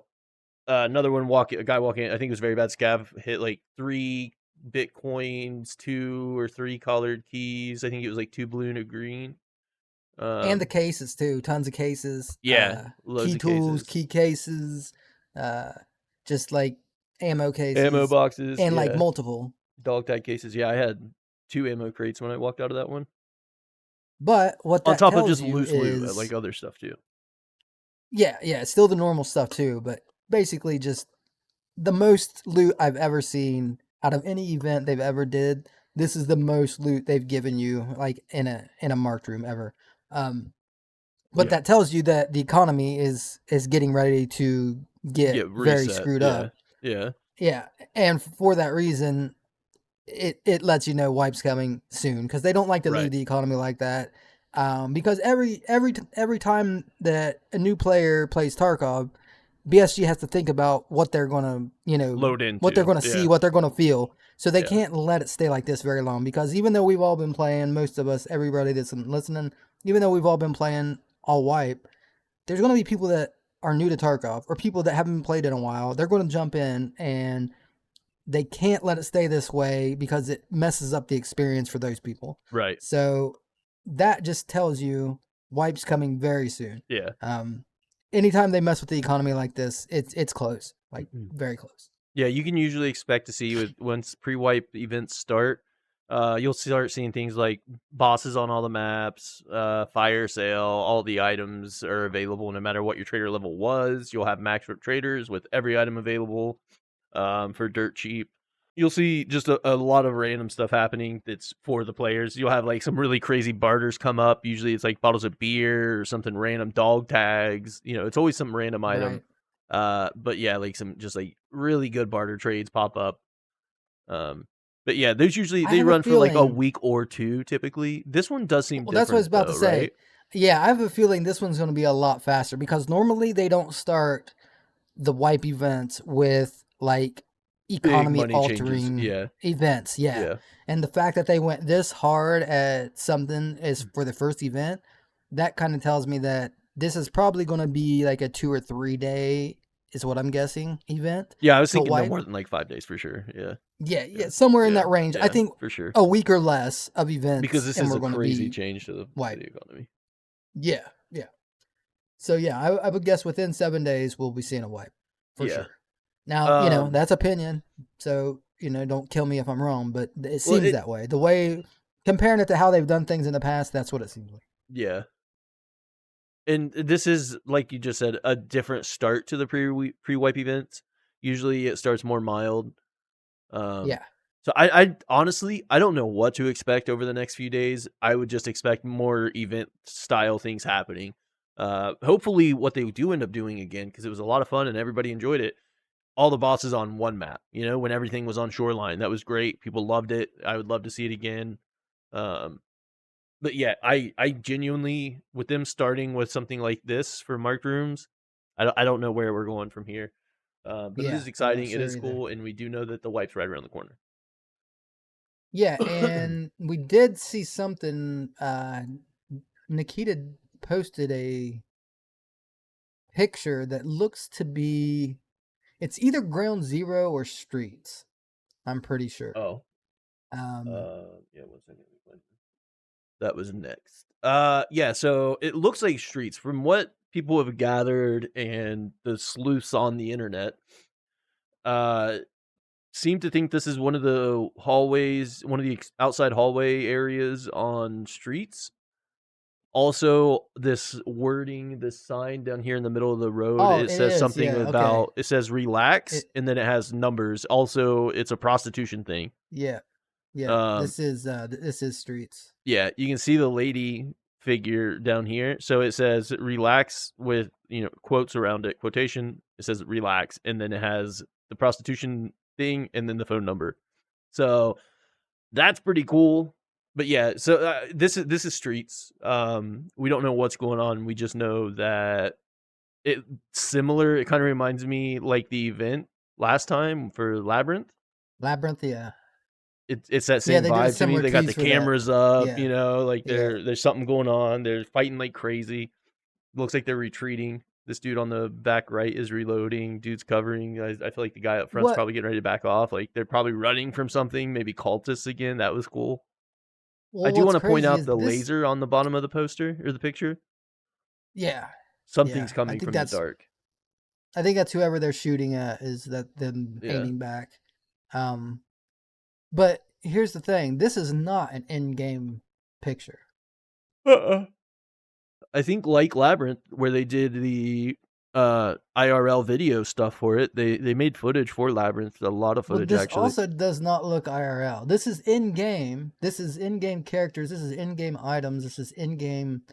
another one a guy walking. I think it was very bad. Scav hit like 3 Bitcoins, 2 or 3 collared keys. I think it was like 2 blue and a green. And the cases too, tons of cases. Yeah, loads Key of tools, cases. key cases, just like ammo cases, Ammo boxes, and like yeah. multiple Dog tag cases. Yeah, I had 2 ammo crates when I walked out of that one. But what On that top of tells just you loose loot, is, like other stuff too. yeah, it's still the normal stuff too, but basically just the most loot I've ever seen out of any event they've ever did. This is the most loot they've given you, like in a marked room ever. But Yeah. that tells you that the economy is getting ready to get very reset. screwed Yeah. up. Yeah. Yeah, and for that reason, it lets you know wipe's coming soon because they don't like to leave the economy like that. Because every time that a new player plays Tarkov, BSG has to think about what they're gonna Load into. what they're gonna see, what they're gonna feel. So they Yeah. can't let it stay like this very long because even though we've all been playing, most of us, everybody that's listening, even though we've all been playing all wipe, there's gonna be people that are new to Tarkov or people that haven't played in a while. They're gonna jump in and they can't let it stay this way because it messes up the experience for those people. Right. So that just tells you wipe's coming very soon. Yeah. Anytime they mess with the economy like this, it's close, like very close. Yeah, you can usually expect to see once pre-wipe events start, you'll start seeing things like bosses on all the maps, fire sale, all the items are available no matter what your trader level was. You'll have max rip traders with every item available for dirt cheap. You'll see just a lot of random stuff happening that's for the players. You'll have like some really crazy barters come up. Usually it's like bottles of beer or something random, dog tags. It's always some random item. Right. But yeah, like some just like really good barter trades pop up. But yeah, those usually I they have a run for like a feeling. week or two typically. This one does seem Well, that's what I was different about to though, say. right? Yeah, I have a feeling this one's going to be a lot faster because normally they don't start the wipe events with like Big economy money changes. altering Yeah. events. Yeah. Yeah. And the fact that they went this hard at something is for the first event, that kind of tells me that this is probably going to be like a 2 or 3 day is what I'm guessing event. Yeah, I was To thinking no wipe. more than like 5 days for sure. Yeah. Yeah, somewhere in that range. I Yeah, think for sure. a week or less of Because events this and is we're a going to crazy be change to the wipe. economy. Yeah. So yeah, I would guess within 7 days we'll be seeing a wipe for Yeah. sure. Now, that's opinion. So, don't kill me if I'm wrong, but it seems that way. The way comparing it to how they've done things in the past, that's what it seems like. Yeah. And this is, like you just said, a different start to the pre-wipe events. Usually it starts more mild. Yeah. So I honestly, I don't know what to expect over the next few days. I would just expect more event style things happening. Hopefully what they do end up doing again, because it was a lot of fun and everybody enjoyed it. All the bosses on one map, when everything was on Shoreline. That was great. People loved it. I would love to see it again. But yeah, I genuinely, with them starting with something like this for marked rooms, I don't know where we're going from here. But it is I'm exciting. not It sure is either. cool, and we do know that the wipe's right around the corner. Yeah, and we did see something. Nikita posted a picture that looks to be. It's either Ground Zero or Streets. I'm pretty sure. Oh, Um, yeah. 1 second. That was next. Yeah. So it looks like Streets, from what people have gathered and the sleuths on the internet. Seem to think this is one of the hallways, one of the outside hallway areas on Streets. Also, this wording, this sign down here in the middle of the road, oh, it it says is. something Yeah. Okay. about, it says relax, It, and then it has numbers. Also, it's a prostitution thing. yeah. Yeah. Um, This is Streets. yeah, you can see the lady figure down here. So it says relax with, quotes around it, quotation. It says relax, and then it has the prostitution thing and then the phone number. So that's pretty cool. But yeah, so this is Streets. We don't know what's going on. We just know that it's similar. It kind of reminds me like the event last time for Labyrinth. Labyrinth, yeah. it's that Yeah, same they did a vibe to me. similar They got the tease for that. cameras up, Yeah, like yeah. there's something going on. They're fighting like crazy. Looks like they're retreating. This dude on the back right is reloading. Dude's covering. I feel like the guy up front's What? probably getting ready to back off. Like they're probably running from something. Maybe cultists again. That was cool. I Well, do want what's to point crazy out is the this. laser on the bottom of the poster or the picture. Yeah, Something's yeah. coming from the dark. I think that's whoever they're shooting at is that them Yeah. aiming back. Um, but here's the thing: this is not an in-game picture. I think like Labyrinth, where they did the IRL video stuff for it, they made footage for Labyrinth, a lot of Well, footage this actually. also does not look IRL. This is in-game. This is in-game characters. This is in-game items. This is in-game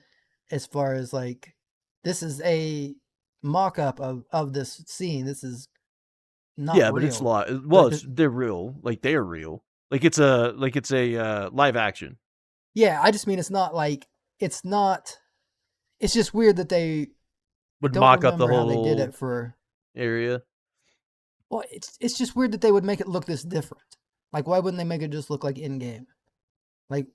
as far as like this is a mock-up of this scene. This is not Yeah, but it's real. well, they're real. Like they're real. Like it's a live action. Yeah, I just mean it's not like it's not. It's just weird that they. I Would don't mock up the remember how they did whole it for. area. Well, it's just weird that they would make it look this different. Like, why wouldn't they make it just look like in game? Like,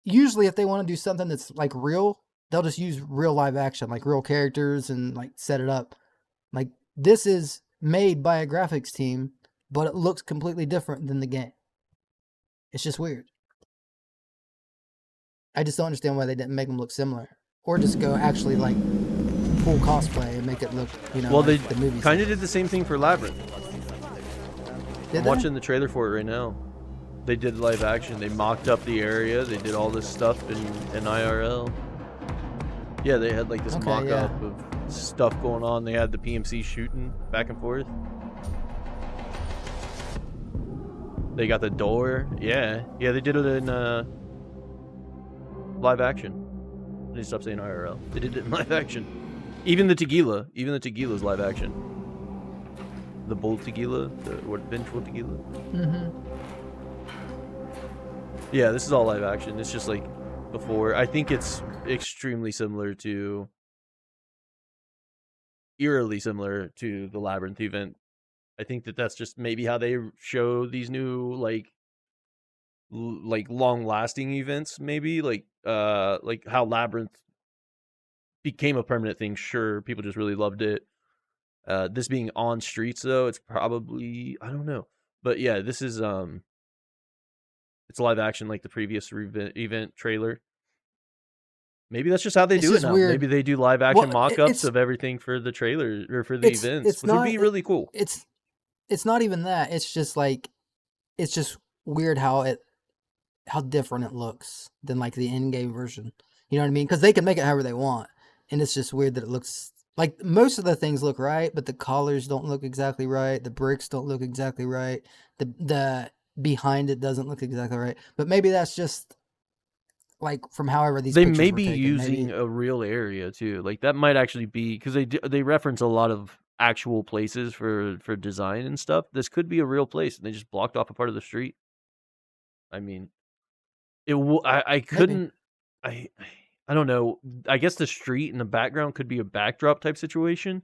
usually if they want to do something that's like real, they'll just use real live action, like real characters, and like set it up. Like this is made by a graphics team, but it looks completely different than the game. It's just weird. I just don't understand why they didn't make them look similar, or just go actually like full cosplay and make it look, Well, like they the movie. kind of did the same thing for Labyrinth. I'm watching the trailer for it right now. They did live action. They mocked up the area. They did all this stuff in IRL. Yeah, they had like this mock up of stuff going on. They had the PMC shooting back and forth. They got the door. Yeah, they did it in live action. They stopped saying IRL. They did it in live action. Even the tequila is live action. The bull tequila, the vengeful tequila. Yeah, this is all live action. It's just like before. I think it's extremely similar to, eerily similar to the Labyrinth event. I think that's just maybe how they show these new like long-lasting events. Maybe like how Labyrinth became a permanent thing. Sure, people just really loved it. This being on streets though, it's probably, I don't know, but yeah, this is it's live action like the previous event trailer. Maybe that's just how they do it now. Weird. Maybe they do live action mock-ups of everything for the trailer or for the events, which would be really cool. It's not even that. It's just like it's just weird how different it looks than like the in-game version. You know what I mean? Because they can make it however they want, and it's just weird that it looks like most of the things look right, but the collars don't look exactly right. The bricks don't look exactly right. The behind it doesn't look exactly right. But maybe that's just like from however these they pictures may were be taken. using a real area too. Like that might actually be because they reference a lot of actual places for design and stuff. This could be a real place, and they just blocked off a part of the street. I mean, I couldn't. I don't know. I guess the street in the background could be a backdrop type situation,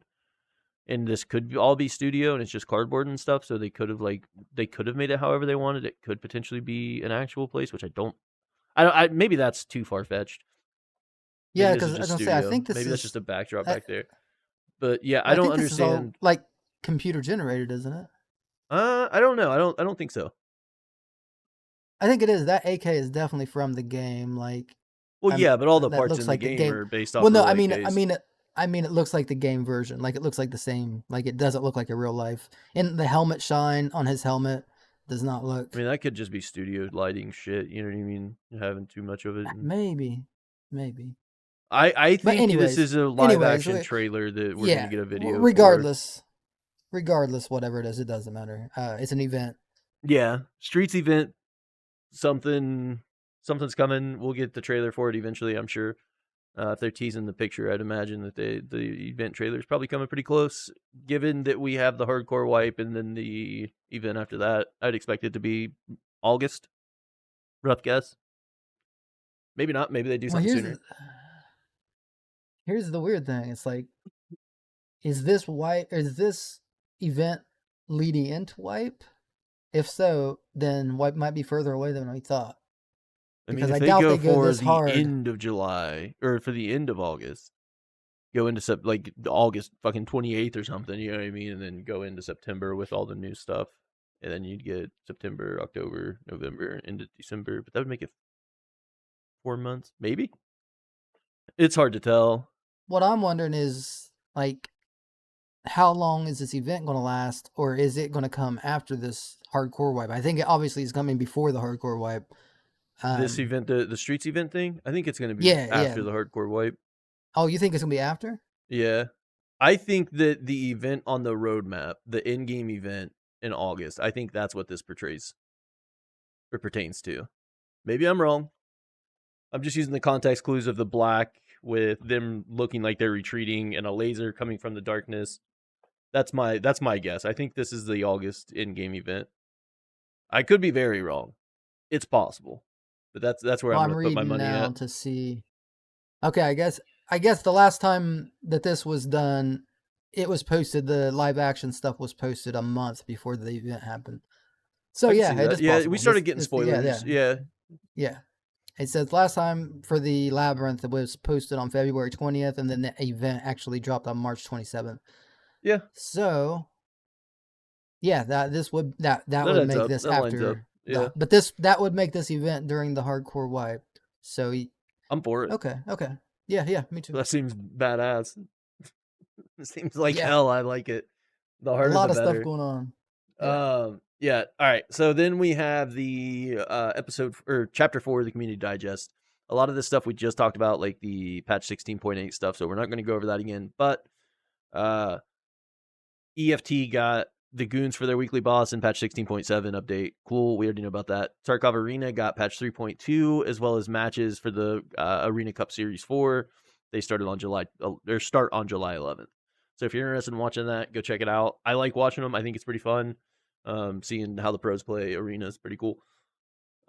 and this could all be studio, and it's just cardboard and stuff. So they could have made it however they wanted. It could potentially be an actual place, which I don't. Maybe that's too far fetched. Yeah, because I was gonna say I think this maybe is that's just a backdrop back there. But yeah, I don't think this understand. is all, like computer generated, isn't it? I don't know. I don't think so. I think it is. That AK is definitely from the game. Like, well, yeah, but all the parts in the like game are based off. Well, no, real I mean, it looks like the game version. Like, it looks like the same. Like, it doesn't look like a real life. And the helmet shine on his helmet does not look. I mean, that could just be studio lighting shit. You know what I mean? Having too much of it. Maybe. I think this is a live action trailer that we're gonna get a video. Regardless, whatever it is, it doesn't matter. It's an event. Yeah, Streets event. Something's coming. We'll get the trailer for it eventually, I'm sure. If they're teasing the picture, I'd imagine that the event trailer is probably coming pretty close. Given that we have the hardcore wipe and then the event after that, I'd expect it to be August. Rough guess. Maybe not. Maybe they do something sooner. Here's the weird thing. It's like, is this event leading into wipe? If so, then wipe might be further away than I thought. I mean, Because if I they doubt go they go for this the hard. end of July or for the end of August, go into like August fucking 28th or something, you know what I mean? And then go into September with all the new stuff. And then you'd get September, October, November, into December. But that would make it 4 months, maybe? It's hard to tell. What I'm wondering is, like, how long is this event going to last, or is it going to come after this hardcore wipe? I think it obviously is coming before the hardcore wipe. This event, the Streets event thing, I think it's going to be Yeah, yeah. after the hardcore wipe. Oh, you think it's going to be after? Yeah. I think that the event on the roadmap, the in-game event in August, I think that's what this portrays or pertains to. Maybe I'm wrong. I'm just using the context clues of the black with them looking like they're retreating and a laser coming from the darkness. That's my guess. I think this is the August in-game event. I could be very wrong. It's possible. But that's where Well, I'm I'm going to put my reading money now at. to see. Okay, I guess the last time that this was done, it was posted. The live action stuff was posted a month before the event happened. So I can see yeah, it that. is Yeah, we possible. started getting Yeah, spoilers. yeah, Yeah. yeah. It says last time for the labyrinth it was posted on February 20th, and then the event actually dropped on March 27th. Yeah. So yeah, that That would adds make up. this That lines up. after Yeah. but that would make this event during the hardcore wipe. So I'm for it. okay, yeah, me too. That seems badass. It seems like Yeah, hell. I like it. The a harder, the lot of stuff better. going on. Yeah. Yeah. All right. So then we have the episode or chapter 4 of the community digest. A lot of this stuff we just talked about, like the patch 16.8 stuff. So we're not going to go over that again. But EFT got the Goons for their weekly boss in patch 16.7 update. Cool. We already know about that. Tarkov Arena got patch 3.2, as well as matches for the Arena Cup Series 4. They started on July 11th. So if you're interested in watching that, go check it out. I like watching them. I think it's pretty fun. Seeing how the pros play Arena is pretty cool.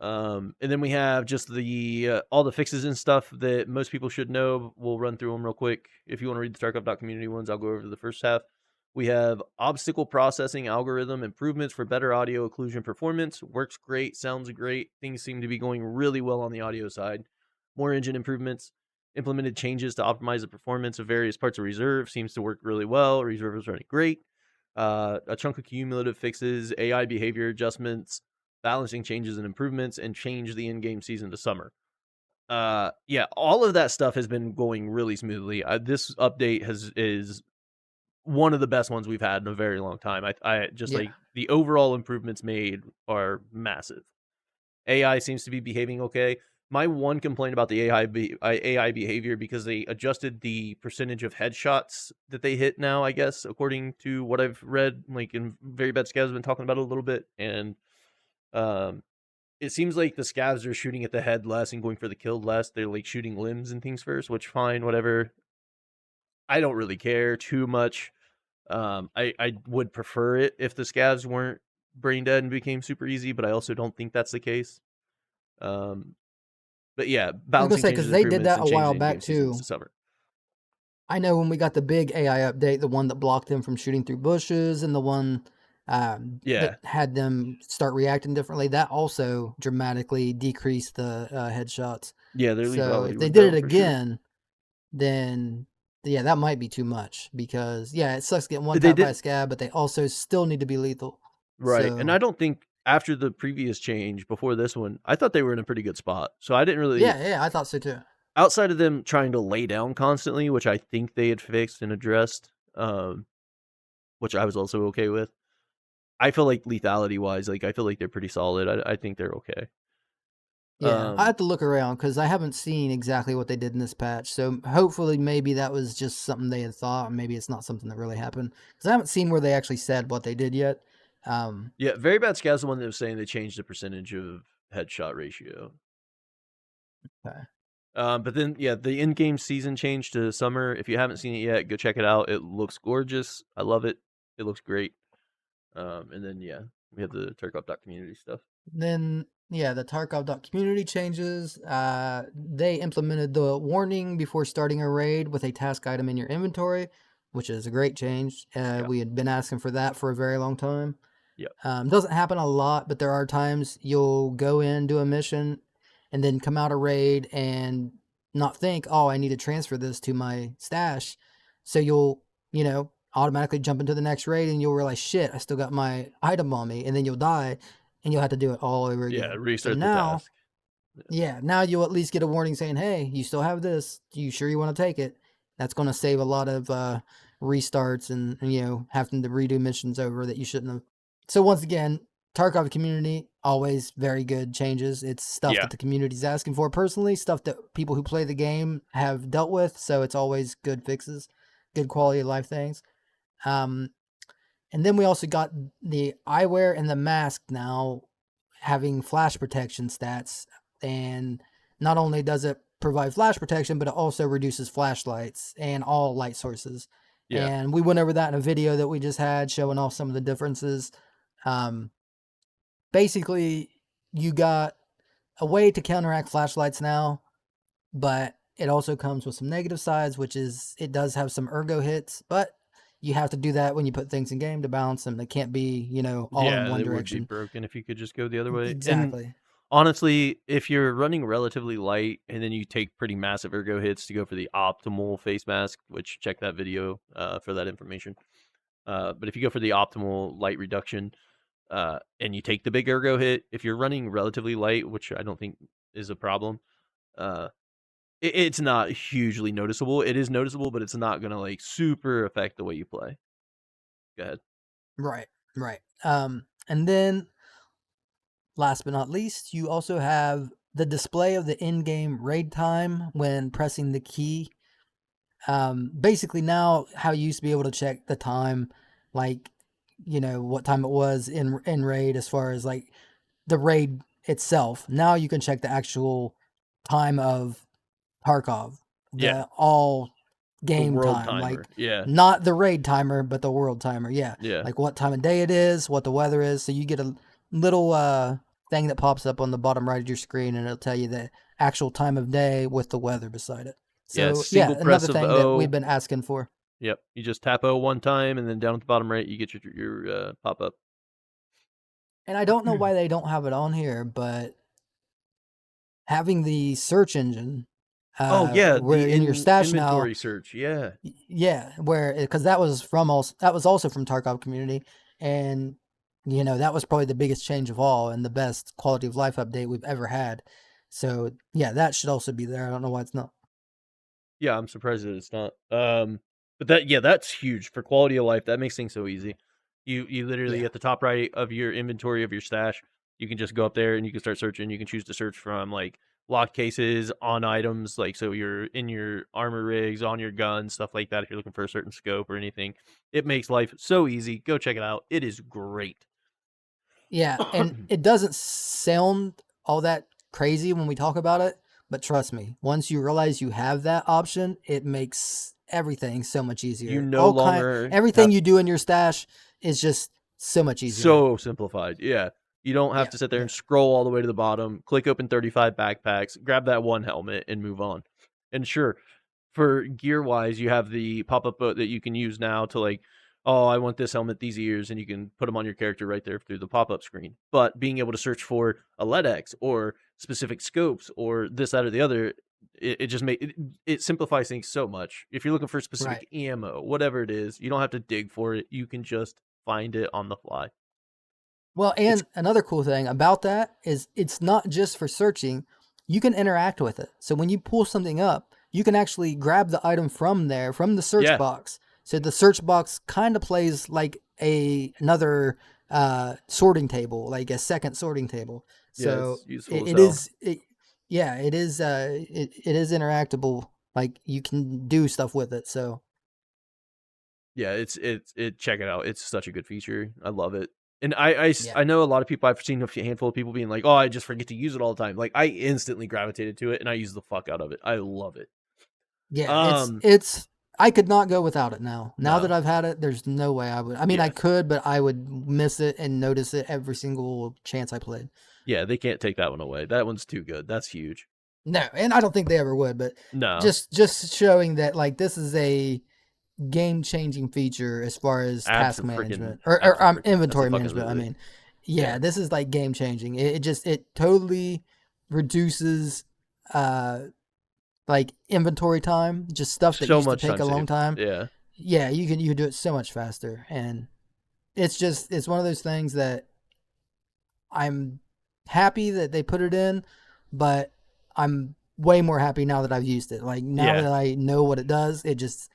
And then we have just the all the fixes and stuff that most people should know. We'll run through them real quick. If you want to read the Tarkov.community ones, I'll go over the first half. We have obstacle processing algorithm improvements for better audio occlusion performance. Works great, sounds great. Things seem to be going really well on the audio side. More engine improvements. Implemented changes to optimize the performance of various parts of Reserve. Seems to work really well. Reserve is running great. A chunk of cumulative fixes, AI behavior adjustments, balancing changes and improvements, and change the in-game season to summer. Yeah, all of that stuff has been going really smoothly. This update is one of the best ones we've had in a very long time. I just Yeah. like the overall improvements made are massive. AI seems to be behaving okay. My one complaint about the AI behavior, because they adjusted the percentage of headshots that they hit now, I guess, according to what I've read, like in Very Bad Scavs have been talking about it a little bit, and um, it seems like the scavs are shooting at the head less and going for the kill less. They're like shooting limbs and things first, which fine, whatever. I don't really care too much. I would prefer it if the scavs weren't brain dead and became super easy, but I also don't think that's the case. Um, but yeah, I was gonna balancing say because changes, they did improvements, that and a while changing back in-game seasons too. to summer. I know when we got the big AI update, the one that blocked them from shooting through bushes, and the one that Yeah, had them start reacting differently, that also dramatically decreased the headshots. yeah, their So lethality if they went did it down for sure. again, then yeah, that might be too much because yeah, it sucks getting one They tap by a did scab, but they also still need to be lethal. right, and So I don't think after the previous change before this one, I thought they were in a pretty good spot. So I didn't really, yeah, I thought so too. outside of them trying to lay down constantly, which I think they had fixed and addressed, which I was also okay with. I feel like lethality wise, like I feel like they're pretty solid. I think they're okay. Yeah, I Um, have to look around because I haven't seen exactly what they did in this patch. So hopefully, maybe that was just something they had thought, and maybe it's not something that really happened. Because I haven't seen where they actually said what they did yet. Um, yeah, Very Bad Scav's the one that was saying they changed the percentage of headshot ratio. okay. But then yeah, the in-game season changed to summer. If you haven't seen it yet, go check it out. It looks gorgeous. I love it. It looks great. And then yeah, we have the Tarkov.community stuff. Then yeah, the Tarkov community changes. They implemented the warning before starting a raid with a task item in your inventory, which is a great change. Yeah. We had been asking for that for a very long time. Yep. Doesn't happen a lot, but there are times you'll go in, do a mission, and then come out a raid and not think, oh, I need to transfer this to my stash. So you'll, automatically jump into the next raid and you'll realize, shit, I still got my item on me. And then you'll die and you'll have to do it all over Yeah, again. So restart the now, task. now you'll at least get a warning saying, hey, you still have this. You sure you want to take it? That's going to save a lot of restarts and, having to redo missions over that you shouldn't have. So once again, Tarkov community, always very good changes. It's stuff Yeah. that the community's asking for personally, stuff that people who play the game have dealt with. So it's always good fixes, good quality of life things. And then we also got the eyewear and the mask now having flash protection stats. And not only does it provide flash protection, but it also reduces flashlights and all light sources. Yeah. And we went over that in a video that we just had showing off some of the differences. Basically, you got a way to counteract flashlights now, but it also comes with some negative sides, which is it does have some ergo hits, but you have to do that when you put things in game to balance them. They can't be, all in one it would be direction. broken if you could just go the other way. And Exactly. honestly, if you're running relatively light and then you take pretty massive ergo hits to go for the optimal face mask, which check that video for that information. But if you go for the optimal light reduction and you take the big ergo hit, if you're running relatively light, which I don't think is a problem, it's not hugely noticeable. It is noticeable, but it's not going to like super affect the way you play. Go ahead. Right. Right. And then last but not least, you also have the display of the in-game raid time when pressing the key. Basically now how you used to be able to check the time, like, what time it was in raid as far as like the raid itself. Now you can check the actual time of Tarkov, Yeah. the all The game world time, timer. like Yeah. not the raid timer, but the world timer. Yeah. Yeah. Like what time of day it is, what the weather is. So you get a little thing that pops up on the bottom right of your screen and it'll tell you the actual time of day with the weather beside it. Yeah. So Single press another of thing that we've O. been asking for. Yep. You just tap O one time, and then down at the bottom right, you get your pop up. And I don't know why they don't have it on here, but having the search engine Oh yeah, where the in your stash now, inventory search. Yeah. yeah, where because that was also from Tarkov community, and that was probably the biggest change of all and the best quality of life update we've ever had. So yeah, that should also be there. I don't know why it's not. Yeah, I'm surprised that it's not. But that's huge for quality of life. That makes things so easy. You literally Yeah, at the top right of your inventory of your stash, you can just go up there and you can start searching. You can choose to search from like locked cases on items, like so you're in your armor rigs, on your guns, stuff like that. If you're looking for a certain scope or anything, it makes life so easy. Go check it out. It is great. yeah, and it doesn't sound all that crazy when we talk about it, but trust me, once you realize you have that option, it makes everything so much easier. You no longer Everything have you do in your stash is just so much easier now. so simplified. Yeah. You don't have Yeah, to sit there yeah, and scroll all the way to the bottom, click open 35 backpacks, grab that one helmet, and move on. And sure, for gear wise, you have the pop up boat that you can use now to like, oh, I want this helmet, these ears, and you can put them on your character right there through the pop up screen. But being able to search for a LEDX or specific scopes or this, that, or the other, it just it simplifies things so much. If you're looking for specific right. ammo, whatever it is, you don't have to dig for it. You can just find it on the fly. Well, It's and another cool thing about that is it's not just for searching. You can interact with it. So when you pull something up, you can actually grab the item from there, from the search yeah, box. So the search box kind of plays like another sorting table, like a second sorting table. yeah, So it's useful it, as it hell. is, it, yeah, it is interactable. Like you can do stuff with it. So Yeah, it. Check it out. It's such a good feature. I love it. And yeah, I know a lot of people. I've seen a handful of people being like, "Oh, I just forget to use it all the time." Like I instantly gravitated to it, and I use the fuck out of it. I love it. yeah, Um, I could not go without it now. Now that no, I've had it, there's no way I would. I mean, I yeah, could, but I would miss it and notice it every single chance I played. yeah. They can't take that one away. That one's too good. That's huge. No, and I don't think they ever would, but No, just showing that like this is game-changing feature as far as task management or inventory management. I mean, yeah, this is like game-changing. It totally reduces like inventory time, just stuff that used to take a long time. Yeah, you can do it so much faster, and it's one of those things that I'm happy that they put it in, but I'm way more happy now that I've used it. Like now that I know what it does, it just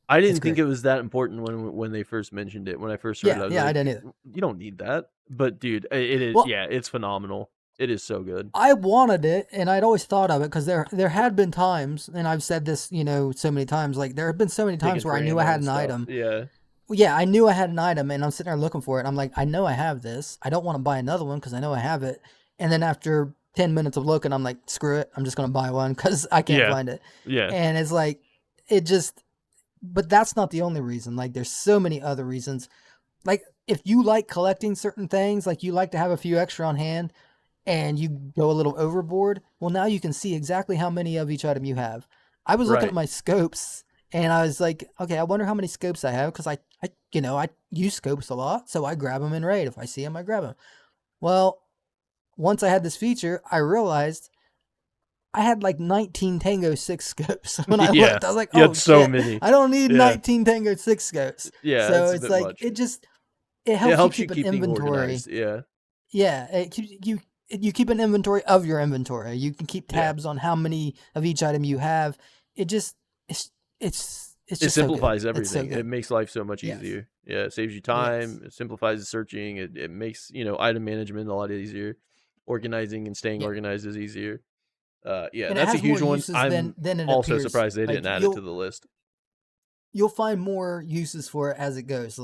I didn't think it was that important when they first mentioned it. When I first started, I was like, I didn't either. You don't need that, but dude, it is. Well, it's phenomenal. It is so good. I wanted it, and I'd always thought of it because there had been times, and I've said this, so many times. Like there have been so many times where I knew I had an item. Yeah, I knew I had an item, and I'm sitting there looking for it. I'm like, I know I have this. I don't want to buy another one because I know I have it. And then after 10 minutes of looking, I'm like, screw it. I'm just going to buy one because I can't find it. Yeah. And it's like, but that's not the only reason. Like, there's so many other reasons. Like, if you like collecting certain things, like you like to have a few extra on hand and you go a little overboard, well, now you can see exactly how many of each item you have. I was looking at my scopes and I was like, okay, I wonder how many scopes I have because I use scopes a lot. So I grab them in raid. If I see them, I grab them. Well, once I had this feature, I realized I had like 19 Tango 6 scopes. When I looked, I was like, oh, shit, so many. I don't need 19 Tango 6 scopes. Yeah. So it's like, much. It helps you keep an inventory. Organized. Yeah. Yeah. It keeps you keep an inventory of your inventory. You can keep tabs on how many of each item you have. It just, it simplifies everything. It makes life so much easier. Yeah, it saves you time. It simplifies the searching. It makes item management a lot easier. Organizing and staying organized is easier. And that's a huge one. I'm also surprised they didn't add it to the list. You'll find more uses for it as it goes.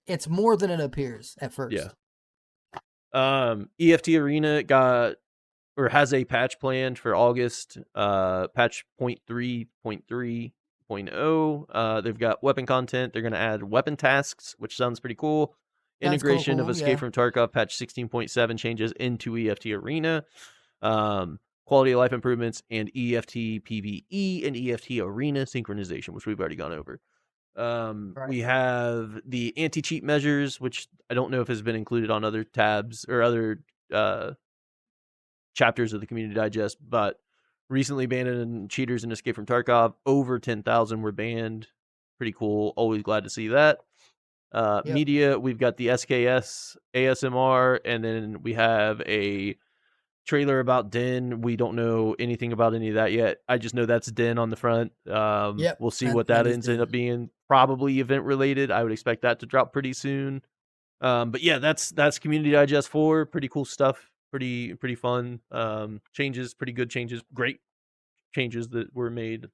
It's more than it appears at first. Yeah. Eft Arena has a patch planned for August. Patch 0.3.3.0. They've got weapon content. They're going to add weapon tasks, which sounds pretty cool. Integration of Escape from Tarkov patch 16.7 changes into Eft Arena. Quality of life improvements and Eft PVE and Eft Arena synchronization, which we've already gone over. We have the anti-cheat measures, which I don't know if has been included on other tabs or other chapters of the Community Digest, but recently banned cheaters in Escape from Tarkov. Over 10,000 were banned. Pretty cool. Always glad to see that. Media, we've got the SKS ASMR, and then we have a trailer about Den. We don't know anything about any of that yet. I just know that's Den on the front. We'll see what that ends up being. Probably event related. I would expect that to drop pretty soon. But yeah, that's Community Digest 4. Pretty cool stuff. Pretty fun. Changes, pretty good changes. Great changes that were made.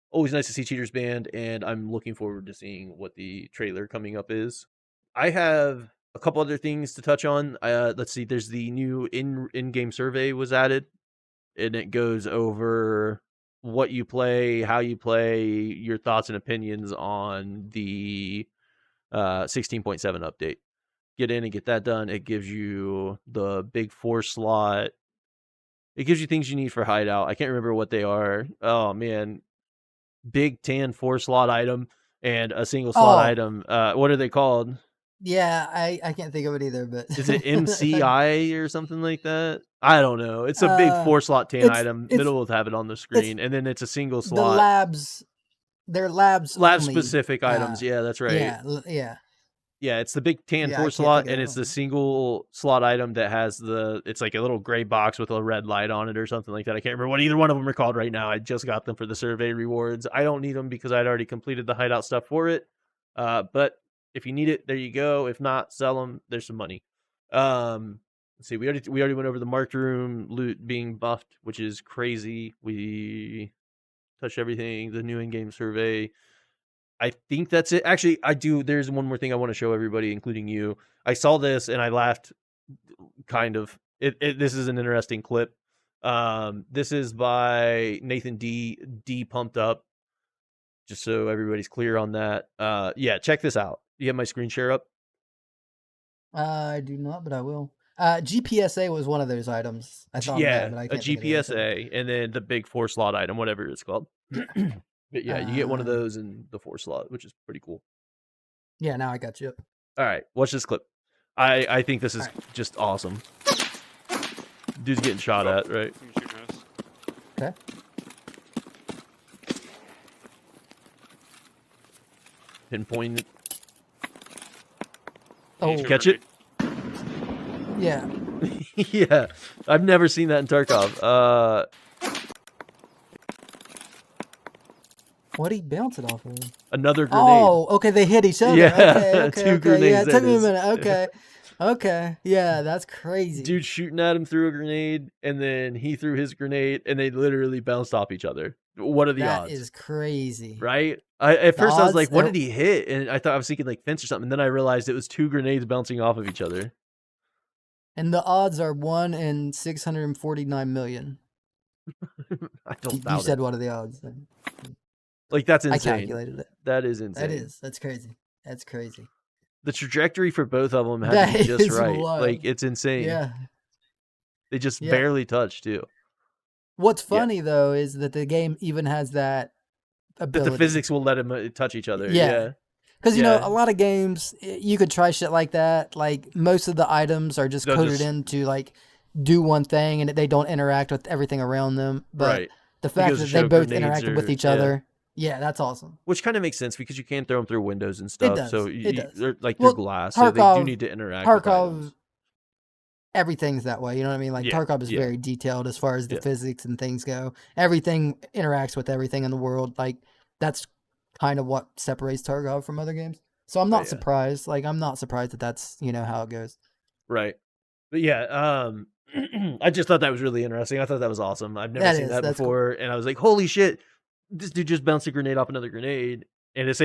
Always nice to see cheaters banned, and I'm looking forward to seeing what the trailer coming up is. I have a couple other things to touch on. Let's see. There's the new in-game survey was added, and it goes over what you play, how you play, your thoughts and opinions on the 16.7 update. Get in and get that done. It gives you the big 4 slot. It gives you things you need for hideout. I can't remember what they are. Oh man, big tan 4 slot item and a single slot item. What are they called? Yeah, I can't think of it either, but is it MCI or something like that? I don't know. It's a big 4 slot tan item. Middle will have it on the screen, and then it's a single slot. They're lab specific items. Yeah, that's right. Yeah, it's the big tan 4 slot, and it's the single slot item that has it's like a little gray box with a red light on it or something like that. I can't remember what either one of them are called right now. I just got them for the survey rewards. I don't need them because I'd already completed the hideout stuff for it. But if you need it, there you go. If not, sell them. There's some money. Let's see. We already went over the marked room loot being buffed, which is crazy. We touched everything. The new in-game survey. I think that's it. Actually, I do. There's one more thing I want to show everybody, including you. I saw this and I laughed. Kind of. This is an interesting clip. This is by Nathan D. Pumped Up. Just so everybody's clear on that. Yeah, check this out. You have my screen share up? I do not, but I will. GPSA was one of those items. I thought but I can't a GPSA, and then the big 4 slot item, whatever it's called. But yeah, you get one of those in the 4 slot, which is pretty cool. Yeah, now I got you. All right, watch this clip. I think this is just awesome. Dude's getting shot at, right? Okay. Pinpoint it. Oh, Did you catch it? Yeah. Yeah, I've never seen that in Tarkov. What'd he bounce it off of? Another grenade. Oh, okay, they hit each other. Yeah, Okay, two okay. grenades. Yeah, it took me a is. minute. Okay. Okay. Yeah, that's crazy. Dude shooting at him through a grenade, and then he threw his grenade, and they literally bounced off each other. What are the odds? That is crazy. Right? At first I was like, what did he hit? And I thought I was thinking like fence or something. And then I realized it was 2 grenades bouncing off of each other. And the odds are 1 in 649 million. I don't doubt You said it. what are the odds? Like, that's insane. I calculated it. That is insane. That is. That's crazy. That's crazy. The trajectory for both of them had to be just right. Wild. Like, it's insane. Yeah. They just barely touched, too. What's funny, though, is that the game even has that ability. That the physics will let them touch each other. Yeah. Because, you know, a lot of games, you could try shit like that. Like, most of the items are just coded in to, like, do one thing, and they don't interact with everything around them. But the fact that they both interacted with each other, that's awesome. Which kind of makes sense, because you can throw them through windows and stuff. It does. So, they're like well, through glass, Tarkov, so they do need to interact with items. Everything's that way, you know what I mean? Like, Tarkov is very detailed as far as the physics and things go. Everything interacts with everything in the world. Like, that's kind of what separates Tarkov from other games. So I'm not surprised. Like, I'm not surprised that that's, you know, how it goes. Right. But yeah, I just thought that was really interesting. I thought that was awesome. I've never seen that before. Cool. And I was like, holy shit, this dude just bounced a grenade off another grenade. And it's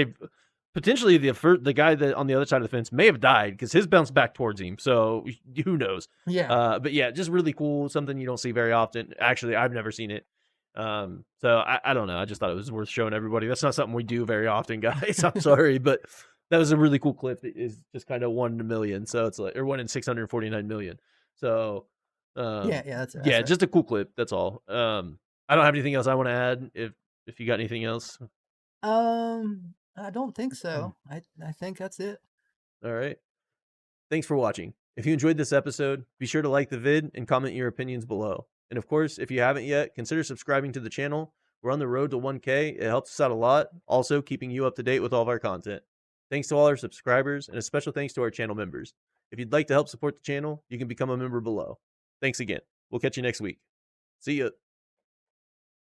potentially the guy that on the other side of the fence may have died because his bounced back towards him. So who knows? Yeah. But yeah, just really cool. Something you don't see very often. Actually, I've never seen it. So I don't know. I just thought it was worth showing everybody. That's not something we do very often, guys. I'm sorry, but that was a really cool clip. It is just kind of 1 in a million. So it's like, or 1 in 649 million. So that's right. Just a cool clip. That's all. I don't have anything else I want to add. If you got anything else. I don't think so. I think that's it. All right. Thanks for watching. If you enjoyed this episode, be sure to like the vid and comment your opinions below. And of course, if you haven't yet, consider subscribing to the channel. We're on the road to 1K. It helps us out a lot. Also, keeping you up to date with all of our content. Thanks to all our subscribers, and a special thanks to our channel members. If you'd like to help support the channel, you can become a member below. Thanks again. We'll catch you next week. See ya.